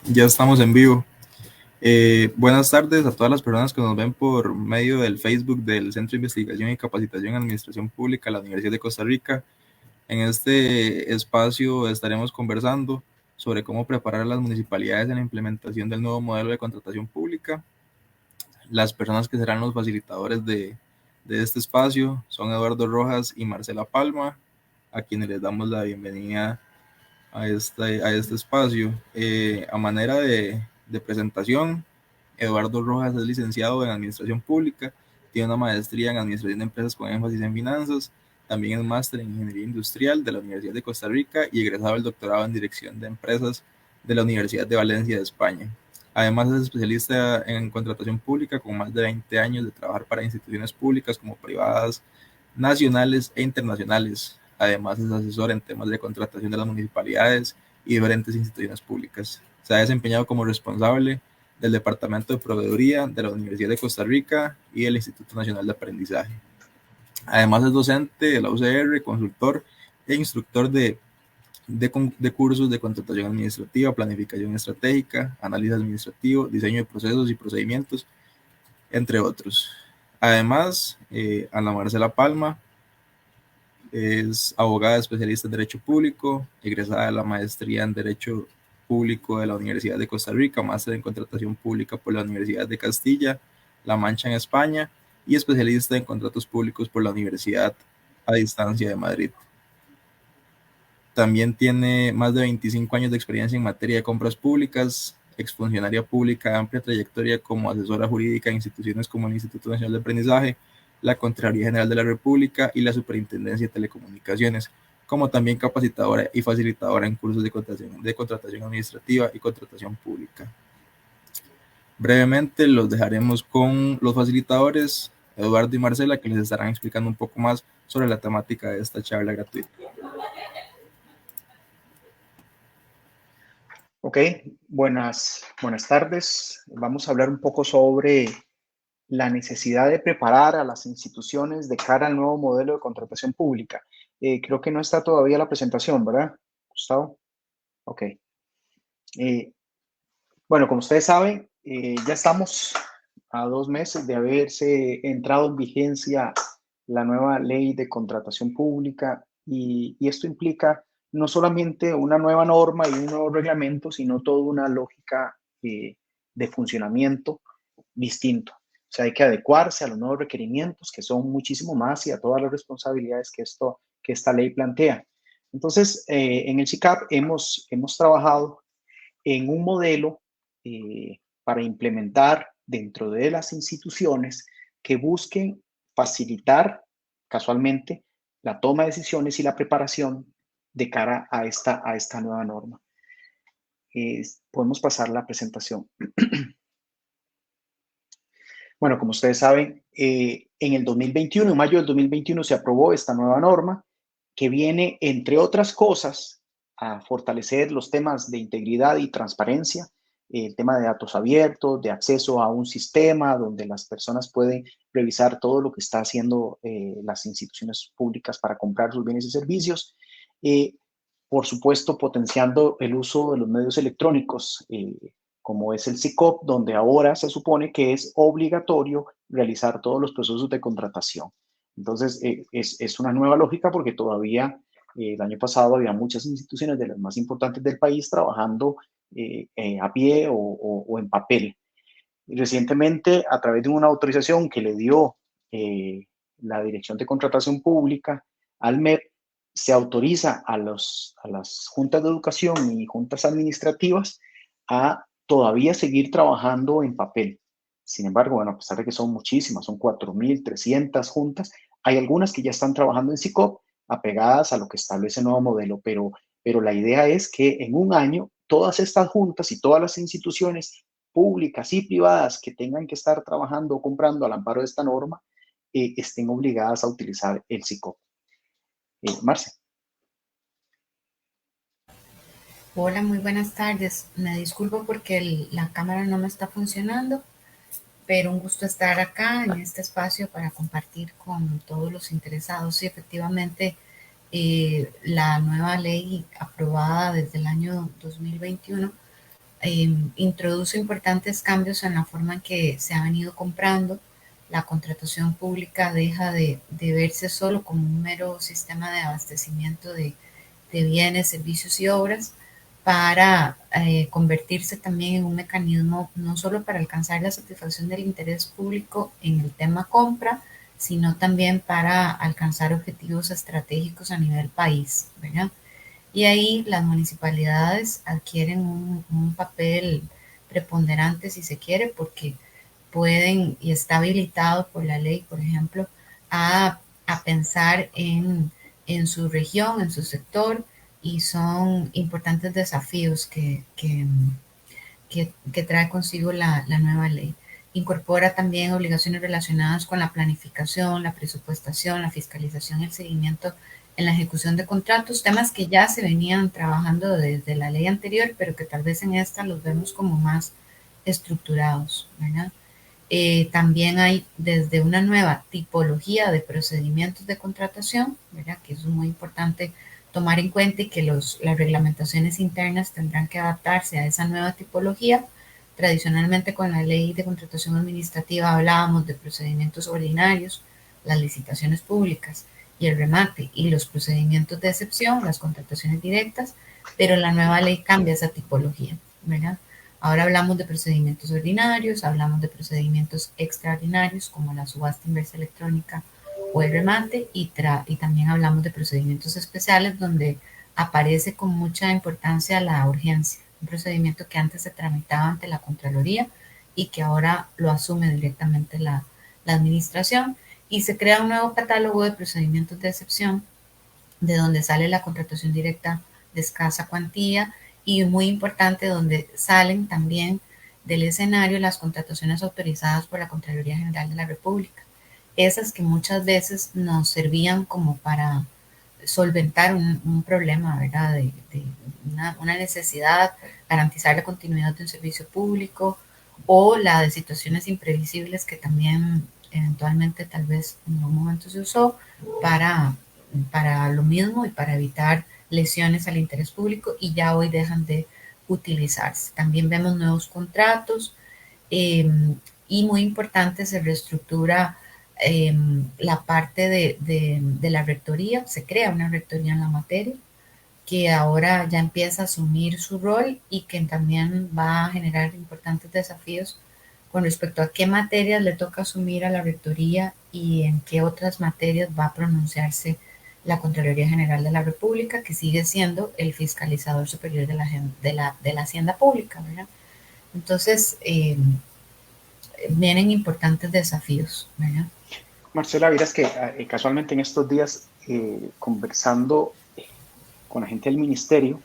Ya estamos en vivo. Buenas tardes a todas las personas que nos ven por medio del Facebook del Centro de Investigación y Capacitación en Administración Pública de la Universidad de Costa Rica. En este espacio estaremos conversando sobre cómo preparar a las municipalidades en la implementación del nuevo modelo de contratación pública. Las personas que serán los facilitadores de este espacio son Eduardo Rojas y Marcela Palma, a quienes les damos la bienvenida a este espacio. A manera de presentación, Eduardo Rojas es licenciado en Administración Pública, tiene una maestría en Administración de Empresas con énfasis en finanzas, también es máster en Ingeniería Industrial de la Universidad de Costa Rica y egresado del doctorado en Dirección de Empresas de la Universidad de Valencia de España. Además es especialista en contratación pública con más de 20 años de trabajar para instituciones públicas como privadas, nacionales e internacionales. Además es asesor en temas de contratación de las municipalidades y diferentes instituciones públicas. Se ha desempeñado como responsable del Departamento de Proveeduría de la Universidad de Costa Rica y del Instituto Nacional de Aprendizaje. Además es docente de la UCR, consultor e instructor de cursos de contratación administrativa, planificación estratégica, análisis administrativo, diseño de procesos y procedimientos, entre otros. Además, Ana Marcela Palma es abogada especialista en Derecho Público, egresada de la maestría en Derecho Público de la Universidad de Costa Rica, máster en Contratación Pública por la Universidad de Castilla-La Mancha en España y especialista en Contratos Públicos por la Universidad a Distancia de Madrid. También tiene más de 25 años de experiencia en materia de compras públicas, exfuncionaria pública, amplia trayectoria como asesora jurídica en instituciones como el Instituto Nacional de Aprendizaje, la Contraloría General de la República y la Superintendencia de Telecomunicaciones, como también capacitadora y facilitadora en cursos de contratación administrativa y contratación pública. Brevemente los dejaremos con los facilitadores, Eduardo y Marcela, que les estarán explicando un poco más sobre la temática de esta charla gratuita. Ok, buenas tardes. Vamos a hablar un poco sobre la necesidad de preparar a las instituciones de cara al nuevo modelo de contratación pública. Creo que no está todavía la presentación, ¿verdad, Gustavo? Ok. Bueno, como ustedes saben, ya estamos a 2 meses de haberse entrado en vigencia la nueva ley de contratación pública y esto implica no solamente una nueva norma y un nuevo reglamento, sino toda una lógica de funcionamiento distinto. O sea, hay que adecuarse a los nuevos requerimientos, que son muchísimo más, y a todas las responsabilidades que esta ley plantea. Entonces, en el CICAP hemos trabajado en un modelo para implementar dentro de las instituciones que busquen facilitar casualmente la toma de decisiones y la preparación de cara a esta nueva norma. Podemos pasar la presentación. Bueno, como ustedes saben, en el 2021, en mayo del 2021, se aprobó esta nueva norma que viene, entre otras cosas, a fortalecer los temas de integridad y transparencia, el tema de datos abiertos, de acceso a un sistema donde las personas pueden revisar todo lo que está haciendo las instituciones públicas para comprar sus bienes y servicios. Por supuesto, potenciando el uso de los medios electrónicos, como es el SICOP, donde ahora se supone que es obligatorio realizar todos los procesos de contratación. Entonces, es una nueva lógica porque todavía el año pasado había muchas instituciones de las más importantes del país trabajando a pie o en papel. Y recientemente, a través de una autorización que le dio la Dirección de Contratación Pública al MEP, se autoriza a las juntas de educación y juntas administrativas a todavía seguir trabajando en papel. Sin embargo, bueno, a pesar de que son muchísimas, son 4.300 juntas, hay algunas que ya están trabajando en SICOP apegadas a lo que establece el nuevo modelo, pero la idea es que en un año todas estas juntas y todas las instituciones públicas y privadas que tengan que estar trabajando o comprando al amparo de esta norma estén obligadas a utilizar el SICOP. Marce. Hola, muy buenas tardes. Me disculpo porque la cámara no me está funcionando, pero un gusto estar acá en este espacio para compartir con todos los interesados. Sí, efectivamente, La nueva ley aprobada desde el año 2021 introduce importantes cambios en la forma en que se ha venido comprando. La contratación pública deja de verse solo como un mero sistema de abastecimiento de bienes, servicios y obras para convertirse también en un mecanismo no solo para alcanzar la satisfacción del interés público en el tema compra, sino también para alcanzar objetivos estratégicos a nivel país, ¿verdad? Y ahí las municipalidades adquieren un papel preponderante, si se quiere, porque pueden, y está habilitado por la ley, por ejemplo, a pensar en su región, en su sector, y son importantes desafíos que trae consigo la nueva ley. Incorpora también obligaciones relacionadas con la planificación, la presupuestación, la fiscalización y el seguimiento en la ejecución de contratos, temas que ya se venían trabajando desde la ley anterior, pero que tal vez en esta los vemos como más estructurados, ¿verdad? También hay desde una nueva tipología de procedimientos de contratación, ¿verdad? Que eso es muy importante tomar en cuenta y que las reglamentaciones internas tendrán que adaptarse a esa nueva tipología. Tradicionalmente con la ley de contratación administrativa hablábamos de procedimientos ordinarios, las licitaciones públicas y el remate y los procedimientos de excepción, las contrataciones directas, pero la nueva ley cambia esa tipología, ¿verdad? Ahora hablamos de procedimientos ordinarios, hablamos de procedimientos extraordinarios como la subasta inversa electrónica o el remate y también hablamos de procedimientos especiales donde aparece con mucha importancia la urgencia, un procedimiento que antes se tramitaba ante la Contraloría y que ahora lo asume directamente la administración y se crea un nuevo catálogo de procedimientos de excepción de donde sale la contratación directa de escasa cuantía y muy importante donde salen también del escenario las contrataciones autorizadas por la Contraloría General de la República. Esas que muchas veces nos servían como para solventar un problema, ¿verdad? De una necesidad, garantizar la continuidad de un servicio público o la de situaciones imprevisibles que también eventualmente tal vez en un momento se usó para, para lo mismo y para evitar lesiones al interés público y ya hoy dejan de utilizarse. También vemos nuevos contratos eh, y muy importante se reestructura la parte de la rectoría, se crea una rectoría en la materia que ahora ya empieza a asumir su rol y que también va a generar importantes desafíos con respecto a qué materias le toca asumir a la rectoría y en qué otras materias va a pronunciarse la Contraloría General de la República, que sigue siendo el fiscalizador superior de la Hacienda Pública, ¿verdad? Entonces, vienen importantes desafíos, ¿verdad? Marcela, verás que casualmente en estos días, conversando con la gente del ministerio,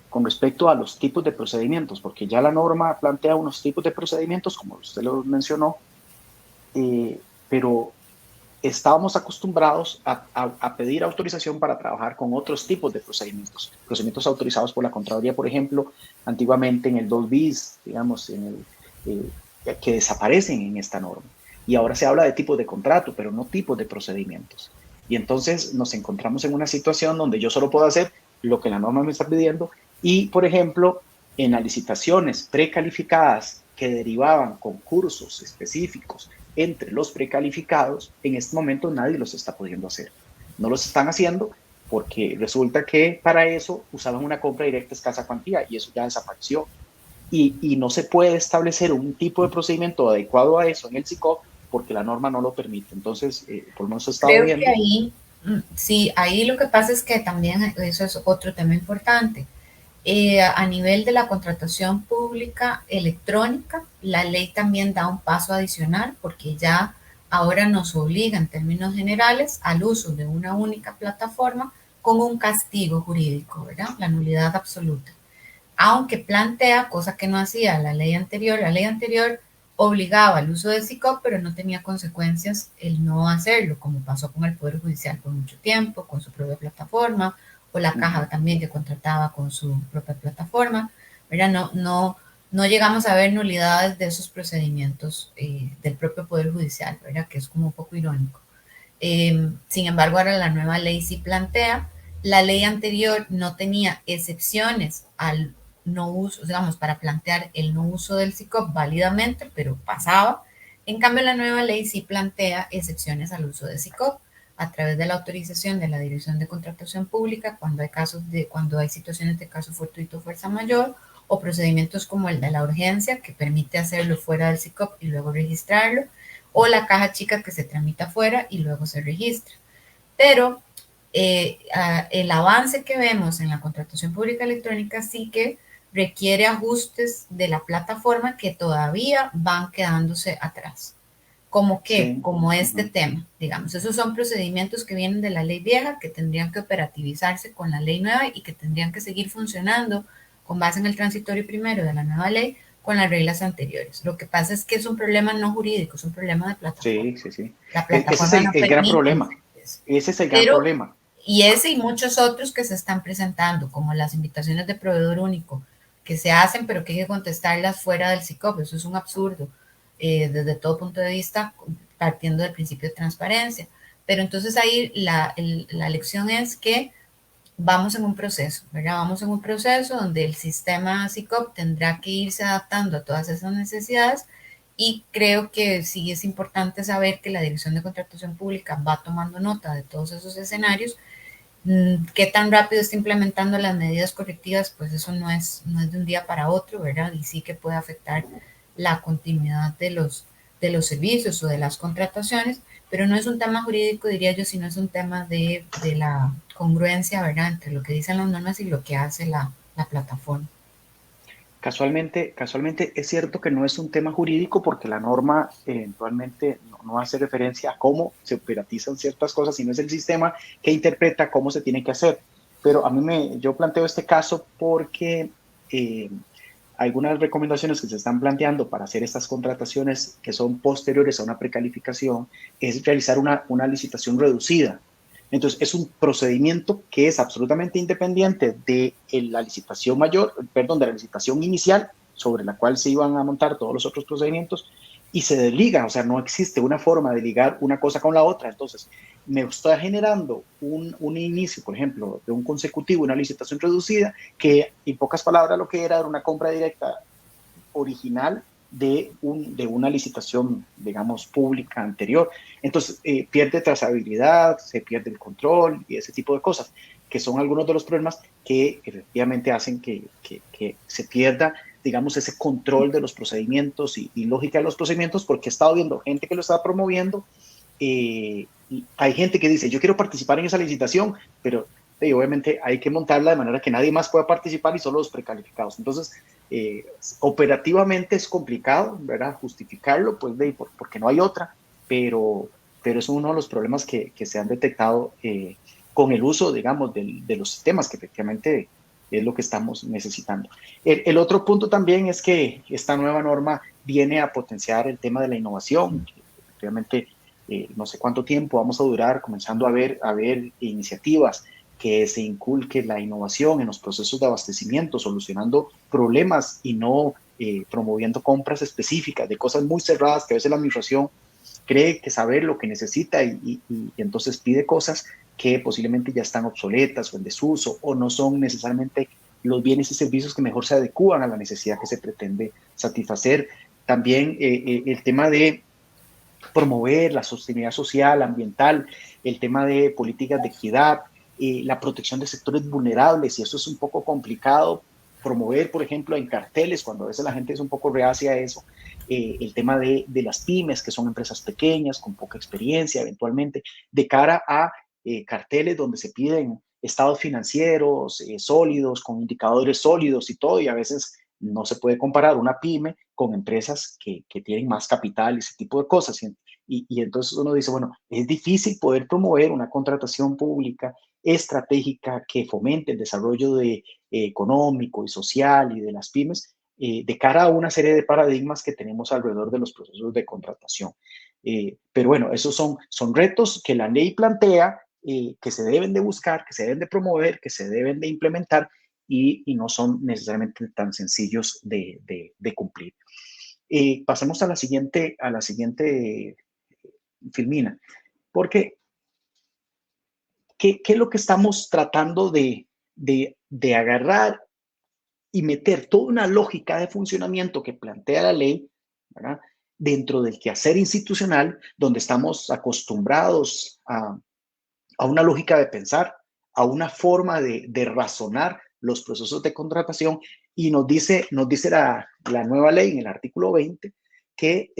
con respecto a los tipos de procedimientos, porque ya la norma plantea unos tipos de procedimientos, como usted lo mencionó, pero estábamos acostumbrados a pedir autorización para trabajar con otros tipos de procedimientos autorizados por la Contraloría, por ejemplo, antiguamente en el 2 bis, digamos, que desaparecen en esta norma. Y ahora se habla de tipos de contrato, pero no tipos de procedimientos. Y entonces nos encontramos en una situación donde yo solo puedo hacer lo que la norma me está pidiendo y, por ejemplo, en las licitaciones precalificadas que derivaban concursos específicos entre los precalificados, en este momento nadie los está pudiendo hacer. No los están haciendo porque resulta que para eso usaban una compra directa a escasa cuantía y eso ya desapareció. Y no se puede establecer un tipo de procedimiento adecuado a eso en el SICOP porque la norma no lo permite. Entonces, por lo menos he estado Creo viendo. que ahí, sí, ahí lo que pasa es que también eso es otro tema importante. A nivel de la contratación pública electrónica, la ley también da un paso adicional porque ya ahora nos obliga en términos generales al uso de una única plataforma con un castigo jurídico, ¿verdad? La nulidad absoluta. Aunque plantea, cosa que no hacía la ley anterior obligaba al uso de SICOP, pero no tenía consecuencias el no hacerlo, como pasó con el Poder Judicial por mucho tiempo, con su propia plataforma, o la Caja también que contrataba con su propia plataforma, ¿verdad? No llegamos a ver nulidades de esos procedimientos del propio Poder Judicial, ¿verdad? Que es como un poco irónico. Sin embargo, ahora la nueva ley sí plantea, la ley anterior no tenía excepciones al no uso, digamos, para plantear el no uso del SICOP válidamente, pero pasaba. En cambio, la nueva ley sí plantea excepciones al uso de SICOP a través de la autorización de la Dirección de Contratación Pública cuando hay situaciones de caso fortuito o fuerza mayor, o procedimientos como el de la urgencia, que permite hacerlo fuera del SICOP y luego registrarlo, o la caja chica que se tramita fuera y luego se registra. Pero el avance que vemos en la contratación pública electrónica sí que requiere ajustes de la plataforma que todavía van quedándose atrás. ¿Como qué? Sí. Como este tema, digamos. Esos son procedimientos que vienen de la ley vieja, que tendrían que operativizarse con la ley nueva y que tendrían que seguir funcionando con base en el transitorio primero de la nueva ley con las reglas anteriores. Lo que pasa es que es un problema no jurídico, es un problema de plataforma. Sí, sí, sí. La Ese es plataforma no el gran permite problema. hacer eso. Ese es el gran Pero, problema. y ese y muchos otros que se están presentando, como las invitaciones de proveedor único, que se hacen, pero que hay que contestarlas fuera del SICOP. Eso es un absurdo desde todo punto de vista, partiendo del principio de transparencia. Pero entonces ahí la lección es que vamos en un proceso, ¿verdad? Vamos en un proceso donde el sistema SICOP tendrá que irse adaptando a todas esas necesidades y creo que sí es importante saber que la Dirección de Contratación Pública va tomando nota de todos esos escenarios. ¿Qué tan rápido está implementando las medidas correctivas? Pues eso no es de un día para otro, ¿verdad? Y sí que puede afectar la continuidad de los servicios o de las contrataciones, pero no es un tema jurídico, diría yo, sino es un tema de la congruencia, ¿verdad? Entre lo que dicen las normas y lo que hace la plataforma. Casualmente es cierto que no es un tema jurídico porque la norma eventualmente no hace referencia a cómo se operatizan ciertas cosas, sino es el sistema que interpreta cómo se tiene que hacer. Pero yo planteo este caso porque eh, algunas recomendaciones que se están planteando para hacer estas contrataciones que son posteriores a una precalificación es realizar una licitación reducida. Entonces, es un procedimiento que es absolutamente independiente de la licitación mayor, perdón, de la licitación inicial, sobre la cual se iban a montar todos los otros procedimientos, y se desliga, o sea, no existe una forma de ligar una cosa con la otra. Entonces, me está generando un inicio, por ejemplo, de un consecutivo, una licitación reducida, que en pocas palabras lo que era una compra directa original de una licitación, digamos, pública anterior. Entonces, pierde trazabilidad, se pierde el control y ese tipo de cosas, que son algunos de los problemas que efectivamente hacen que se pierda, digamos, ese control de los procedimientos y lógica de los procedimientos, porque he estado viendo gente que lo está promoviendo. Y hay gente que dice, yo quiero participar en esa licitación, pero obviamente hay que montarla de manera que nadie más pueda participar y solo los precalificados. Entonces, operativamente es complicado, ¿verdad? Justificarlo, pues porque no hay otra, pero es uno de los problemas que se han detectado con el uso, digamos, de los sistemas, que efectivamente es lo que estamos necesitando. El otro punto también es que esta nueva norma viene a potenciar el tema de la innovación, que efectivamente no sé cuánto tiempo vamos a durar comenzando a ver iniciativas que se inculque la innovación en los procesos de abastecimiento, solucionando problemas y no promoviendo compras específicas de cosas muy cerradas que a veces la administración cree que saber lo que necesita y entonces pide cosas que posiblemente ya están obsoletas o en desuso o no son necesariamente los bienes y servicios que mejor se adecúan a la necesidad que se pretende satisfacer. También el tema de promover la sostenibilidad social, ambiental, el tema de políticas de equidad, la protección de sectores vulnerables, y eso es un poco complicado promover, por ejemplo, en carteles, cuando a veces la gente es un poco reacia a eso, el tema de las pymes, que son empresas pequeñas, con poca experiencia, eventualmente, de cara a carteles donde se piden estados financieros sólidos, con indicadores sólidos y todo, y a veces no se puede comparar una pyme con empresas que tienen más capital y ese tipo de cosas. Y entonces uno dice, bueno, es difícil poder promover una contratación pública estratégica que fomente el desarrollo económico y social y de las pymes de cara a una serie de paradigmas que tenemos alrededor de los procesos de contratación. Pero bueno, esos son retos que la ley plantea, que se deben de buscar, que se deben de promover, que se deben de implementar y no son necesariamente tan sencillos de cumplir. Pasemos a la siguiente Filmina, porque ¿qué es lo que estamos tratando de agarrar y meter toda una lógica de funcionamiento que plantea la ley, ¿verdad?, dentro del quehacer institucional, donde estamos acostumbrados a una lógica de pensar, a una forma de razonar los procesos de contratación, y nos dice la nueva ley en el artículo 20 que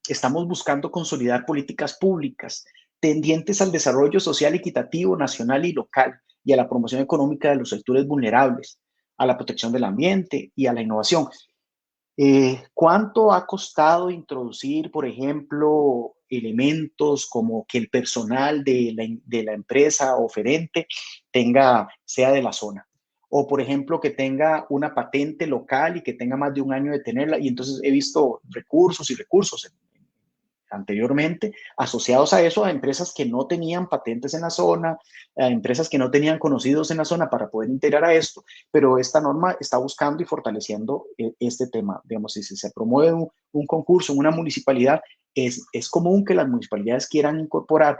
estamos buscando consolidar políticas públicas tendientes al desarrollo social equitativo nacional y local y a la promoción económica de los sectores vulnerables, a la protección del ambiente y a la innovación. ¿Cuánto ha costado introducir, por ejemplo, elementos como que el personal de la empresa oferente sea de la zona? O, por ejemplo, que tenga una patente local y que tenga más de un año de tenerla. Y entonces he visto recursos y recursos anteriormente asociados a eso, a empresas que no tenían patentes en la zona, a empresas que no tenían conocidos en la zona para poder integrar a esto, pero esta norma está buscando y fortaleciendo este tema. Digamos, si se promueve un concurso en una municipalidad, es común que las municipalidades quieran incorporar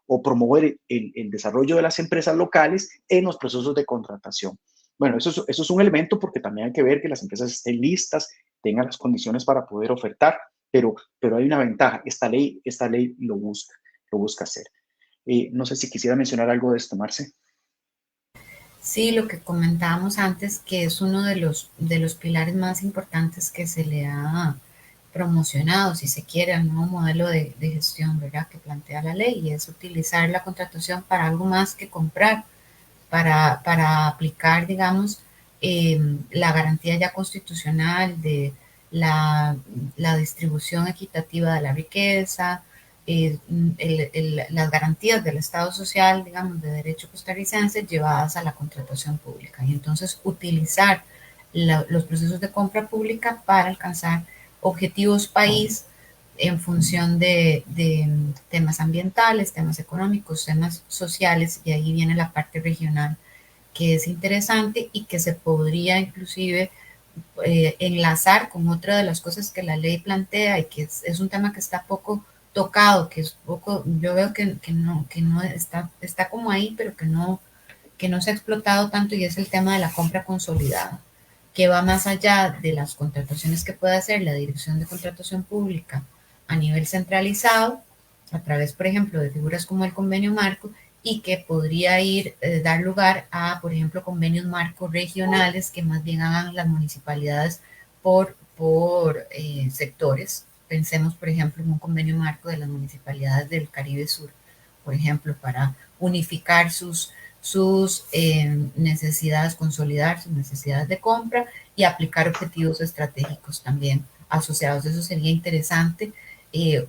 o promover el desarrollo de las empresas locales en los procesos de contratación. Bueno, eso es un elemento, porque también hay que ver que las empresas estén listas, tengan las condiciones para poder ofertar, pero hay una ventaja. Esta ley lo busca hacer. No sé si quisiera mencionar algo de esto, Marce. Sí, lo que comentábamos antes, que es uno de los pilares más importantes que se le ha promocionado, si se quiere, al nuevo modelo de gestión, ¿verdad?, que plantea la ley, y es utilizar la contratación para algo más que comprar, para aplicar, digamos, la garantía ya constitucional de la distribución equitativa de la riqueza, las garantías del Estado social, digamos, de derecho costarricense llevadas a la contratación pública. Y entonces utilizar los procesos de compra pública para alcanzar objetivos país en función de temas ambientales, temas económicos, temas sociales, y ahí viene la parte regional, que es interesante y que se podría inclusive enlazar con otra de las cosas que la ley plantea, y que es un tema que está poco tocado, que es poco, yo veo que no está como ahí, pero que no se ha explotado tanto, y es el tema de la compra consolidada, que va más allá de las contrataciones que puede hacer la Dirección de Contratación Pública a nivel centralizado, a través, por ejemplo, de figuras como el convenio marco, y que podría dar lugar a, por ejemplo, convenios marco regionales que más bien hagan las municipalidades por sectores. Pensemos, por ejemplo, en un convenio marco de las municipalidades del Caribe Sur, por ejemplo, para unificar sus necesidades, consolidar sus necesidades de compra y aplicar objetivos estratégicos también asociados. Eso sería interesante.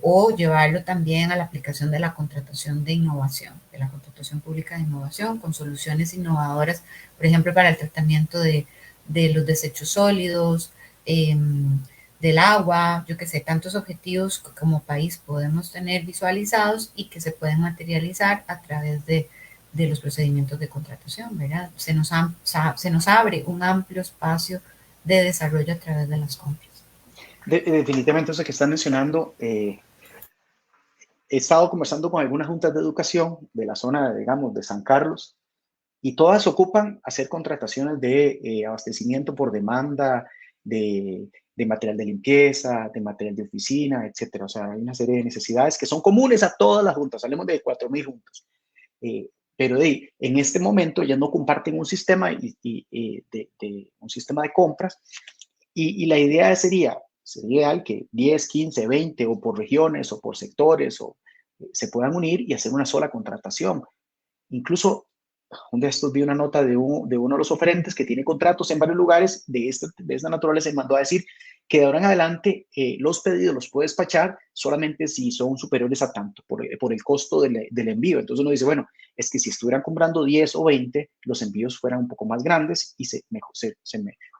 O llevarlo también a la aplicación de la contratación de innovación, de la contratación pública de innovación, con soluciones innovadoras, por ejemplo, para el tratamiento de los desechos sólidos, del agua, yo que sé, tantos objetivos que como país podemos tener visualizados y que se pueden materializar a través de los procedimientos de contratación, ¿verdad? Se nos abre un amplio espacio de desarrollo a través de las compras. Definitivamente eso que están mencionando, he estado conversando con algunas juntas de educación de la zona, digamos, de San Carlos, y todas ocupan hacer contrataciones de abastecimiento por demanda, de material de limpieza, de material de oficina, etcétera. O sea, hay una serie de necesidades que son comunes a todas las juntas. Hablemos de 4,000 juntas. Pero en este momento ya no comparten un sistema un sistema de compras, y la idea sería ideal que 10, 15, 20 o por regiones o por sectores se puedan unir y hacer una sola contratación. Incluso un de estos vi una nota de uno de los oferentes que tiene contratos en varios lugares de esta naturaleza, y mandó a decir que de ahora en adelante los pedidos los puede despachar solamente si son superiores a tanto, por el costo del envío. Entonces uno dice, bueno, es que si estuvieran comprando 10 o 20, los envíos fueran un poco más grandes y se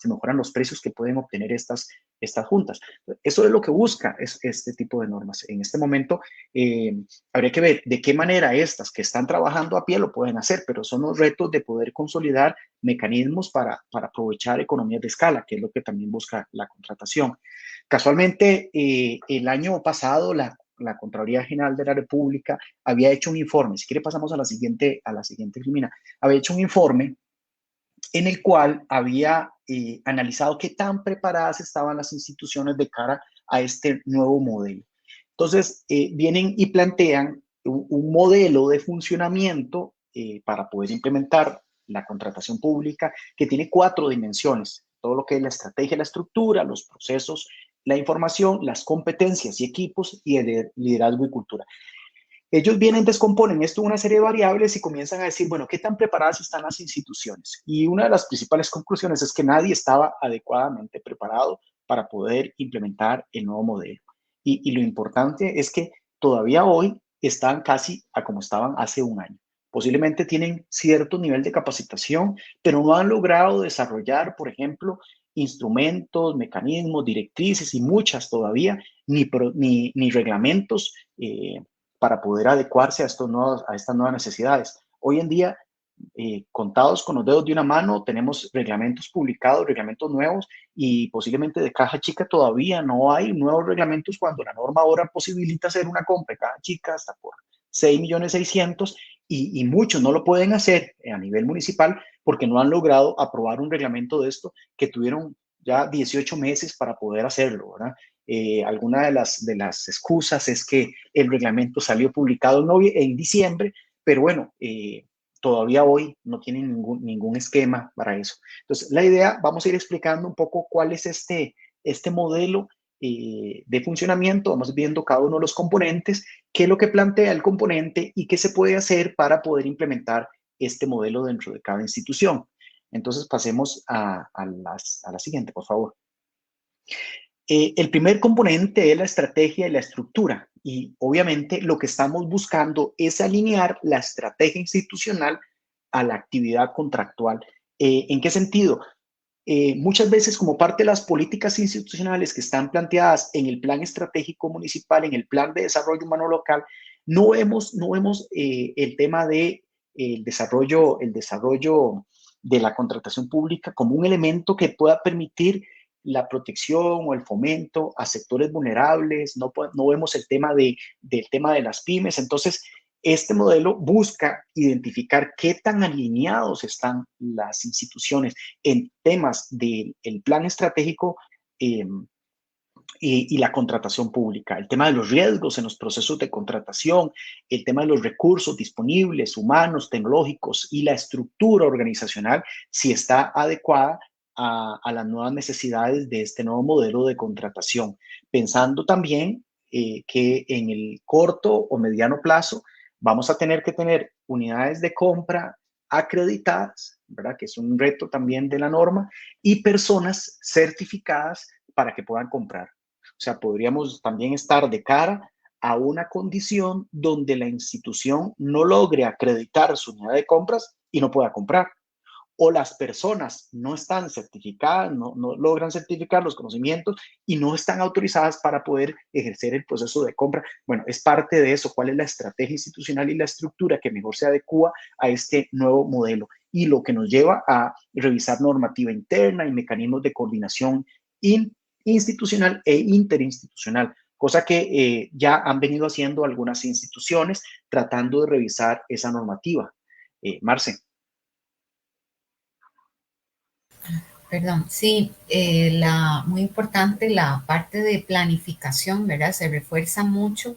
mejoran los precios que pueden obtener estas juntas. Eso es lo que busca este tipo de normas. En este momento habría que ver de qué manera estas que están trabajando a pie lo pueden hacer, pero son los retos de poder consolidar mecanismos para aprovechar economías de escala, que es lo que también busca la contratación. Casualmente, el año pasado, la Contraloría General de la República había hecho un informe, si quiere pasamos a la siguiente, Cristina, había hecho un informe en el cual había analizado qué tan preparadas estaban las instituciones de cara a este nuevo modelo. Entonces, vienen y plantean un modelo de funcionamiento para poder implementar la contratación pública que tiene 4 dimensiones, todo lo que es la estrategia, la estructura, los procesos, la información, las competencias y equipos y el liderazgo y cultura. Ellos vienen, descomponen esto en una serie de variables y comienzan a decir, bueno, ¿qué tan preparadas están las instituciones? Y una de las principales conclusiones es que nadie estaba adecuadamente preparado para poder implementar el nuevo modelo. Y lo importante es que todavía hoy están casi a como estaban hace un año. Posiblemente tienen cierto nivel de capacitación, pero no han logrado desarrollar, por ejemplo, instrumentos, mecanismos, directrices y muchas todavía, ni reglamentos para poder adecuarse a estas nuevas necesidades. Hoy en día, contados con los dedos de una mano, tenemos reglamentos publicados, reglamentos nuevos, y posiblemente de caja chica todavía no hay nuevos reglamentos cuando la norma ahora posibilita hacer una compra de caja chica hasta por 6.600.000, y muchos no lo pueden hacer a nivel municipal porque no han logrado aprobar un reglamento de esto, que tuvieron ya 18 meses para poder hacerlo, ¿verdad? Alguna de las excusas es que el reglamento salió publicado en diciembre, pero bueno, todavía hoy no tienen ningún esquema para eso. Entonces, la idea, vamos a ir explicando un poco cuál es este modelo de funcionamiento, vamos viendo cada uno de los componentes, qué es lo que plantea el componente y qué se puede hacer para poder implementar este modelo dentro de cada institución. Entonces, pasemos a la siguiente, por favor. El primer componente es la estrategia y la estructura, y obviamente lo que estamos buscando es alinear la estrategia institucional a la actividad contractual. ¿En qué sentido? Muchas veces, como parte de las políticas institucionales que están planteadas en el plan estratégico municipal, en el plan de desarrollo humano local, no vemos el tema de el desarrollo de la contratación pública como un elemento que pueda permitir la protección o el fomento a sectores vulnerables. No vemos el tema del tema de las pymes. Entonces, este modelo busca identificar qué tan alineados están las instituciones en temas del plan estratégico y la contratación pública, el tema de los riesgos en los procesos de contratación, el tema de los recursos disponibles, humanos, tecnológicos, y la estructura organizacional, si está adecuada a las nuevas necesidades de este nuevo modelo de contratación. Pensando también que en el corto o mediano plazo vamos a tener que tener unidades de compra acreditadas, ¿verdad? Que es un reto también de la norma, y personas certificadas para que puedan comprar. O sea, podríamos también estar de cara a una condición donde la institución no logre acreditar su unidad de compras y no pueda comprar, o las personas no están certificadas, no logran certificar los conocimientos y no están autorizadas para poder ejercer el proceso de compra. Bueno, es parte de eso. ¿Cuál es la estrategia institucional y la estructura que mejor se adecua a este nuevo modelo? Y lo que nos lleva a revisar normativa interna y mecanismos de coordinación institucional e interinstitucional, cosa que ya han venido haciendo algunas instituciones tratando de revisar esa normativa. Marce. Perdón, sí, muy importante la parte de planificación, ¿verdad? Se refuerza mucho,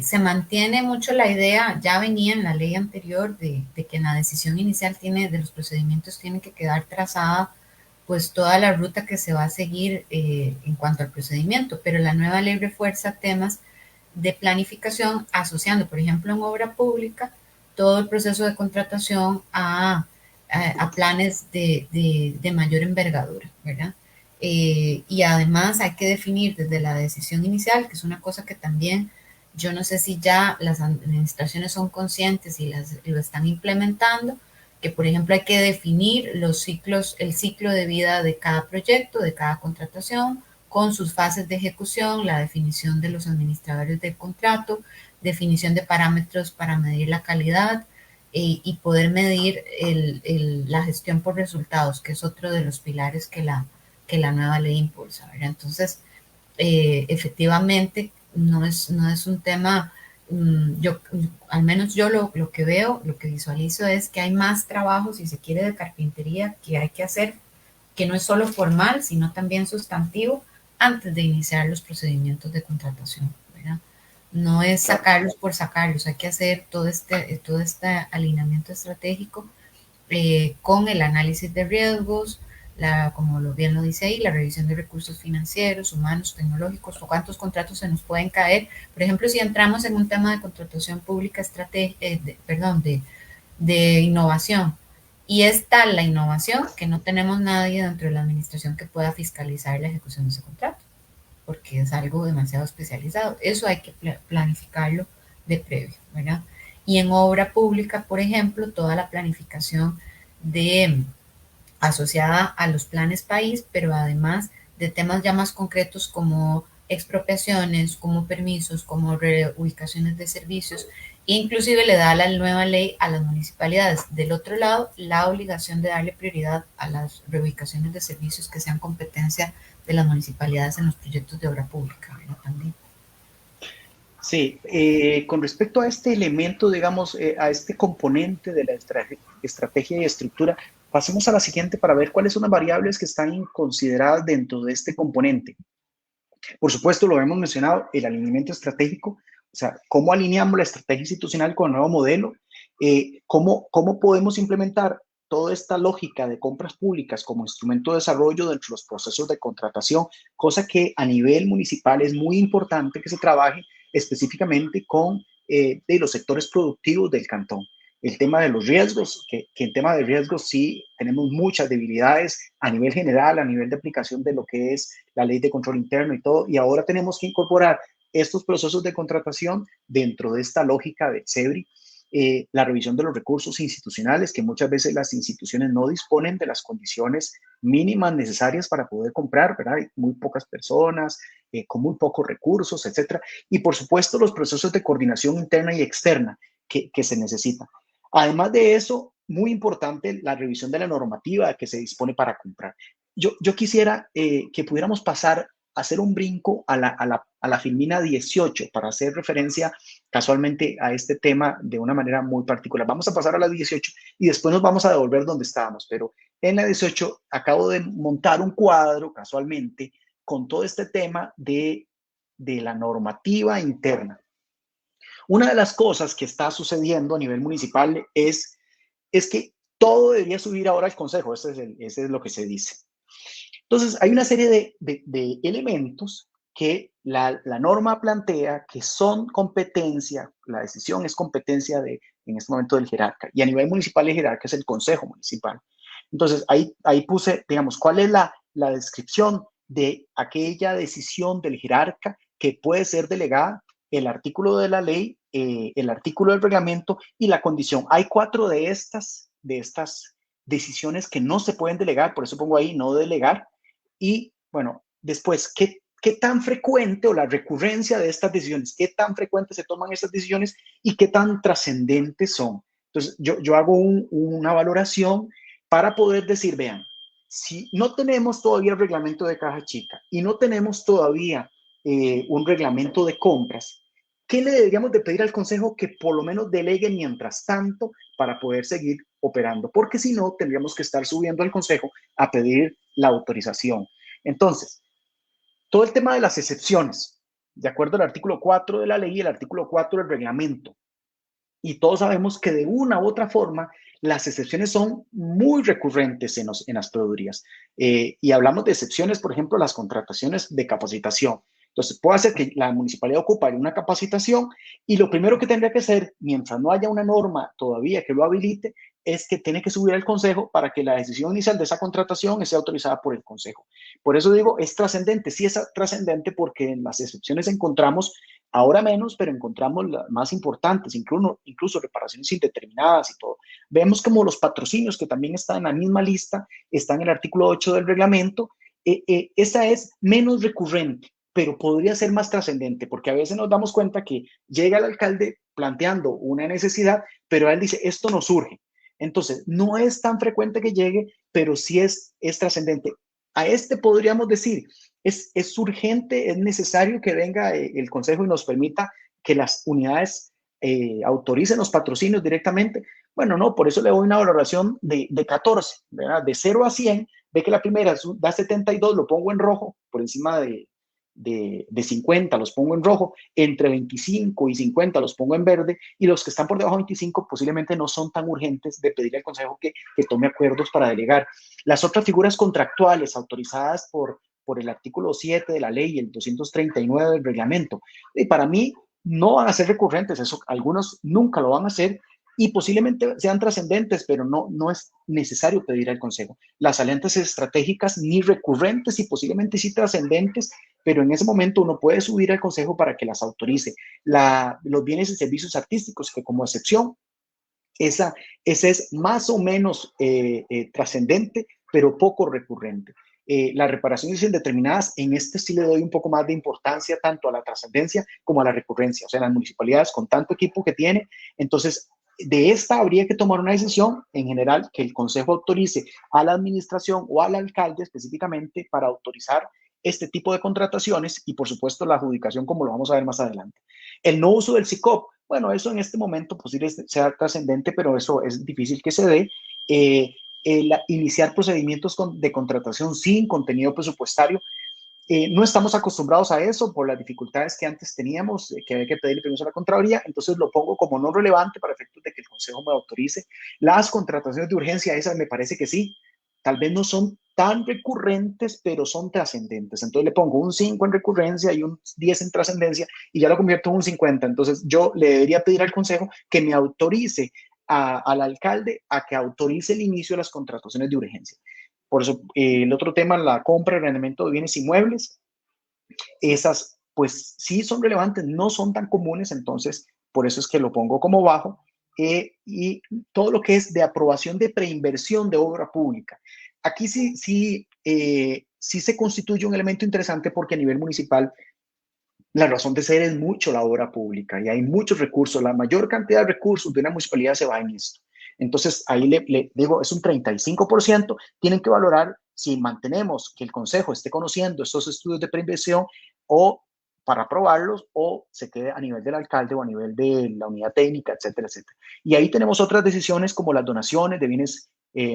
se mantiene mucho la idea, ya venía en la ley anterior, de que en la decisión inicial de los procedimientos tiene que quedar trazada pues toda la ruta que se va a seguir en cuanto al procedimiento, pero la nueva ley refuerza temas de planificación asociando, por ejemplo, en obra pública, todo el proceso de contratación a planes de mayor envergadura, ¿verdad? Y además hay que definir desde la decisión inicial, que es una cosa que también yo no sé si ya las administraciones son conscientes y lo están implementando, que por ejemplo hay que definir el ciclo de vida de cada proyecto, de cada contratación, con sus fases de ejecución, la definición de los administradores del contrato, definición de parámetros para medir la calidad, y poder medir la gestión por resultados, que es otro de los pilares que la nueva ley impulsa, ¿verdad? Entonces, efectivamente, no es un tema, yo, al menos yo lo que veo, lo que visualizo es que hay más trabajo, si se quiere, de carpintería que hay que hacer, que no es solo formal, sino también sustantivo, antes de iniciar los procedimientos de contratación, ¿verdad? No es sacarlos por sacarlos, hay que hacer todo este alineamiento estratégico con el análisis de riesgos, como bien lo dice ahí, la revisión de recursos financieros, humanos, tecnológicos, o cuántos contratos se nos pueden caer. Por ejemplo, si entramos en un tema de contratación pública, de innovación, y es tal la innovación que no tenemos nadie dentro de la administración que pueda fiscalizar la ejecución de ese contrato, porque es algo demasiado especializado. Eso hay que planificarlo de previo, ¿verdad? Y en obra pública, por ejemplo, toda la planificación asociada a los planes país, pero además de temas ya más concretos como expropiaciones, como permisos, como reubicaciones de servicios, e inclusive le da la nueva ley a las municipalidades, del otro lado, la obligación de darle prioridad a las reubicaciones de servicios que sean competencia de las municipalidades en los proyectos de obra pública, ¿verdad? También. Sí, con respecto a este elemento, digamos, a este componente de la estrategia y estructura, pasemos a la siguiente para ver cuáles son las variables que están consideradas dentro de este componente. Por supuesto, lo hemos mencionado, el alineamiento estratégico, o sea, cómo alineamos la estrategia institucional con el nuevo modelo, cómo podemos implementar toda esta lógica de compras públicas como instrumento de desarrollo dentro de los procesos de contratación, cosa que a nivel municipal es muy importante que se trabaje específicamente con de los sectores productivos del cantón. El tema de los riesgos, que en tema de riesgos sí tenemos muchas debilidades a nivel general, a nivel de aplicación de lo que es la ley de control interno y todo, y ahora tenemos que incorporar estos procesos de contratación dentro de esta lógica de CEBRI. La revisión de los recursos institucionales, que muchas veces las instituciones no disponen de las condiciones mínimas necesarias para poder comprar, ¿verdad? Hay muy pocas personas, con muy pocos recursos, etcétera. Y por supuesto, los procesos de coordinación interna y externa que se necesitan. Además de eso, muy importante la revisión de la normativa que se dispone para comprar. Yo quisiera que pudiéramos pasar a hacer un brinco a la filmina 18 para hacer referencia casualmente a este tema de una manera muy particular. Vamos a pasar a la 18 y después nos vamos a devolver donde estábamos, pero en la 18 acabo de montar un cuadro casualmente con todo este tema de la normativa interna. Una de las cosas que está sucediendo a nivel municipal es que todo debería subir ahora al Consejo, ese es lo que se dice. Entonces, hay una serie de elementos que la norma plantea que son competencia, la decisión es competencia en este momento del jerarca, y a nivel municipal el jerarca es el Consejo Municipal. Entonces, ahí puse, digamos, cuál es la descripción de aquella decisión del jerarca que puede ser delegada, el artículo de la ley, el artículo del reglamento y la condición. Hay 4 de estas decisiones que no se pueden delegar, por eso pongo ahí no delegar. Y bueno, después, ¿qué tan frecuente o la recurrencia de estas decisiones, qué tan frecuente se toman estas decisiones y qué tan trascendentes son? Entonces, yo hago una valoración para poder decir, vean, si no tenemos todavía el reglamento de caja chica y no tenemos todavía un reglamento de compras, ¿qué le deberíamos de pedir al Consejo que por lo menos delegue mientras tanto para poder seguir operando? Porque si no, tendríamos que estar subiendo al Consejo a pedir la autorización. Entonces, todo el tema de las excepciones, de acuerdo al artículo 4 de la ley y el artículo 4 del reglamento. Y todos sabemos que de una u otra forma las excepciones son muy recurrentes en las proveedurías. Y hablamos de excepciones, por ejemplo, las contrataciones de capacitación. Entonces, puede ser que la municipalidad ocupe una capacitación y lo primero que tendría que hacer, mientras no haya una norma todavía que lo habilite, es que tiene que subir al Consejo para que la decisión inicial de esa contratación sea autorizada por el Consejo. Por eso digo, es trascendente. Sí es trascendente porque en las excepciones encontramos, ahora menos, pero encontramos las más importantes, incluso reparaciones indeterminadas y todo. Vemos como los patrocinios, que también están en la misma lista, están en el artículo 8 del reglamento. Esa es menos recurrente, pero podría ser más trascendente, porque a veces nos damos cuenta que llega el alcalde planteando una necesidad, pero él dice, esto no surge. Entonces, no es tan frecuente que llegue, pero sí es trascendente. A este podríamos decir es urgente, es necesario que venga el Consejo y nos permita que las unidades autoricen los patrocinios directamente. Bueno, no, por eso le doy una valoración de 14, ¿verdad? De 0 a 100, ve que la primera da 72, lo pongo en rojo, por encima de 50 los pongo en rojo, entre 25 y 50 los pongo en verde, y los que están por debajo de 25 posiblemente no son tan urgentes de pedirle al Consejo que tome acuerdos para delegar. Las otras figuras contractuales autorizadas por el artículo 7 de la ley y el 239 del reglamento, y para mí no van a ser recurrentes, eso, algunos nunca lo van a hacer, y posiblemente sean trascendentes, pero no es necesario pedir al Consejo. Las alianzas estratégicas ni recurrentes y posiblemente sí trascendentes, pero en ese momento uno puede subir al Consejo para que las autorice. Los bienes y servicios artísticos, que como excepción, esa es más o menos trascendente, pero poco recurrente. Las reparaciones indeterminadas, en este sí le doy un poco más de importancia tanto a la trascendencia como a la recurrencia. O sea, las municipalidades con tanto equipo que tiene, entonces de esta habría que tomar una decisión en general que el Consejo autorice a la administración o al alcalde específicamente para autorizar este tipo de contrataciones y por supuesto la adjudicación como lo vamos a ver más adelante. El no uso del SICOP, bueno, eso en este momento posible sea trascendente, pero eso es difícil que se dé. Iniciar procedimientos de contratación sin contenido presupuestario. No estamos acostumbrados a eso por las dificultades que antes teníamos, que había que pedirle permiso a la Contraloría, entonces lo pongo como no relevante para efectos de que el Consejo me autorice. Las contrataciones de urgencia, esas me parece que sí, tal vez no son tan recurrentes, pero son trascendentes. Entonces le pongo un 5 en recurrencia y un 10 en trascendencia y ya lo convierto en un 50. Entonces yo le debería pedir al Consejo que me autorice al alcalde a que autorice el inicio de las contrataciones de urgencia. Por eso, el otro tema, la compra y arrendamiento de bienes inmuebles, esas pues sí son relevantes, no son tan comunes, entonces por eso es que lo pongo como bajo. Y todo lo que es de aprobación de preinversión de obra pública. Aquí sí se constituye un elemento interesante porque a nivel municipal la razón de ser es mucho la obra pública y hay muchos recursos, la mayor cantidad de recursos de una municipalidad se va en esto. Entonces, ahí le digo, es un 35%, tienen que valorar si mantenemos que el Consejo esté conociendo estos estudios de preinversión o para aprobarlos o se quede a nivel del alcalde o a nivel de la unidad técnica, etcétera, etcétera. Y ahí tenemos otras decisiones como las donaciones de bienes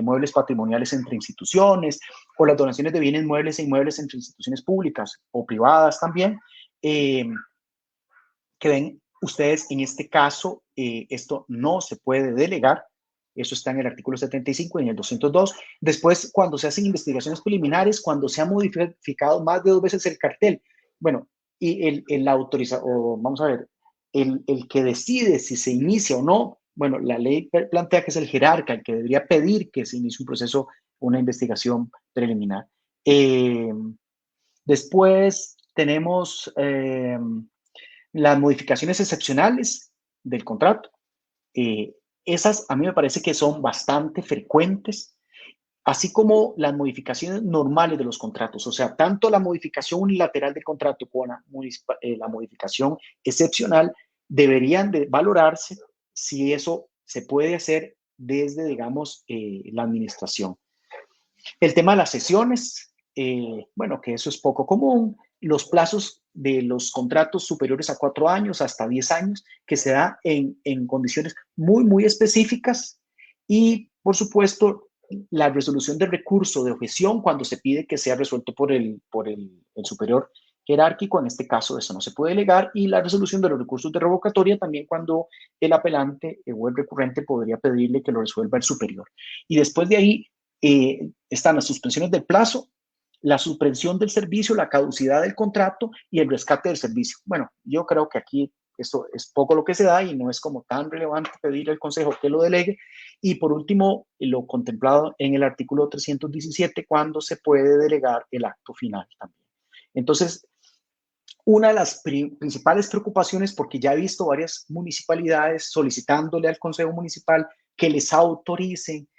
muebles patrimoniales entre instituciones o las donaciones de bienes muebles e inmuebles entre instituciones públicas o privadas también. Que ven ustedes en este caso, esto no se puede delegar, eso está en el artículo 75 y en el 202. Después, cuando se hacen investigaciones preliminares, cuando se ha modificado más de 2 veces el cartel, bueno, y el autorizador, vamos a ver, el que decide si se inicia o no, bueno, la ley plantea que es el jerarca el que debería pedir que se inicie un proceso, una investigación preliminar. Después tenemos las modificaciones excepcionales del contrato. Esas a mí me parece que son bastante frecuentes, así como las modificaciones normales de los contratos. O sea, tanto la modificación unilateral del contrato como la modificación excepcional deberían de valorarse si eso se puede hacer desde, digamos, la administración. El tema de las sesiones, bueno, que eso es poco común. Los plazos de los contratos superiores a 4 años hasta 10 años, que se da en condiciones muy específicas. Y, por supuesto, la resolución del recurso de objeción cuando se pide que sea resuelto por el superior jerárquico. En este caso, eso no se puede delegar. Y la resolución de los recursos de revocatoria también cuando el apelante o el recurrente podría pedirle que lo resuelva el superior. Y después de ahí, están las suspensiones del plazo, la suspensión del servicio, la caducidad del contrato y el rescate del servicio. Bueno, yo creo que aquí esto es poco lo que se da y no es como tan relevante pedir al Consejo que lo delegue. Y por último, lo contemplado en el artículo 317, cuando se puede delegar el acto final también. Entonces, una de las principales preocupaciones, porque ya he visto varias municipalidades solicitándole al Consejo Municipal que les autoricen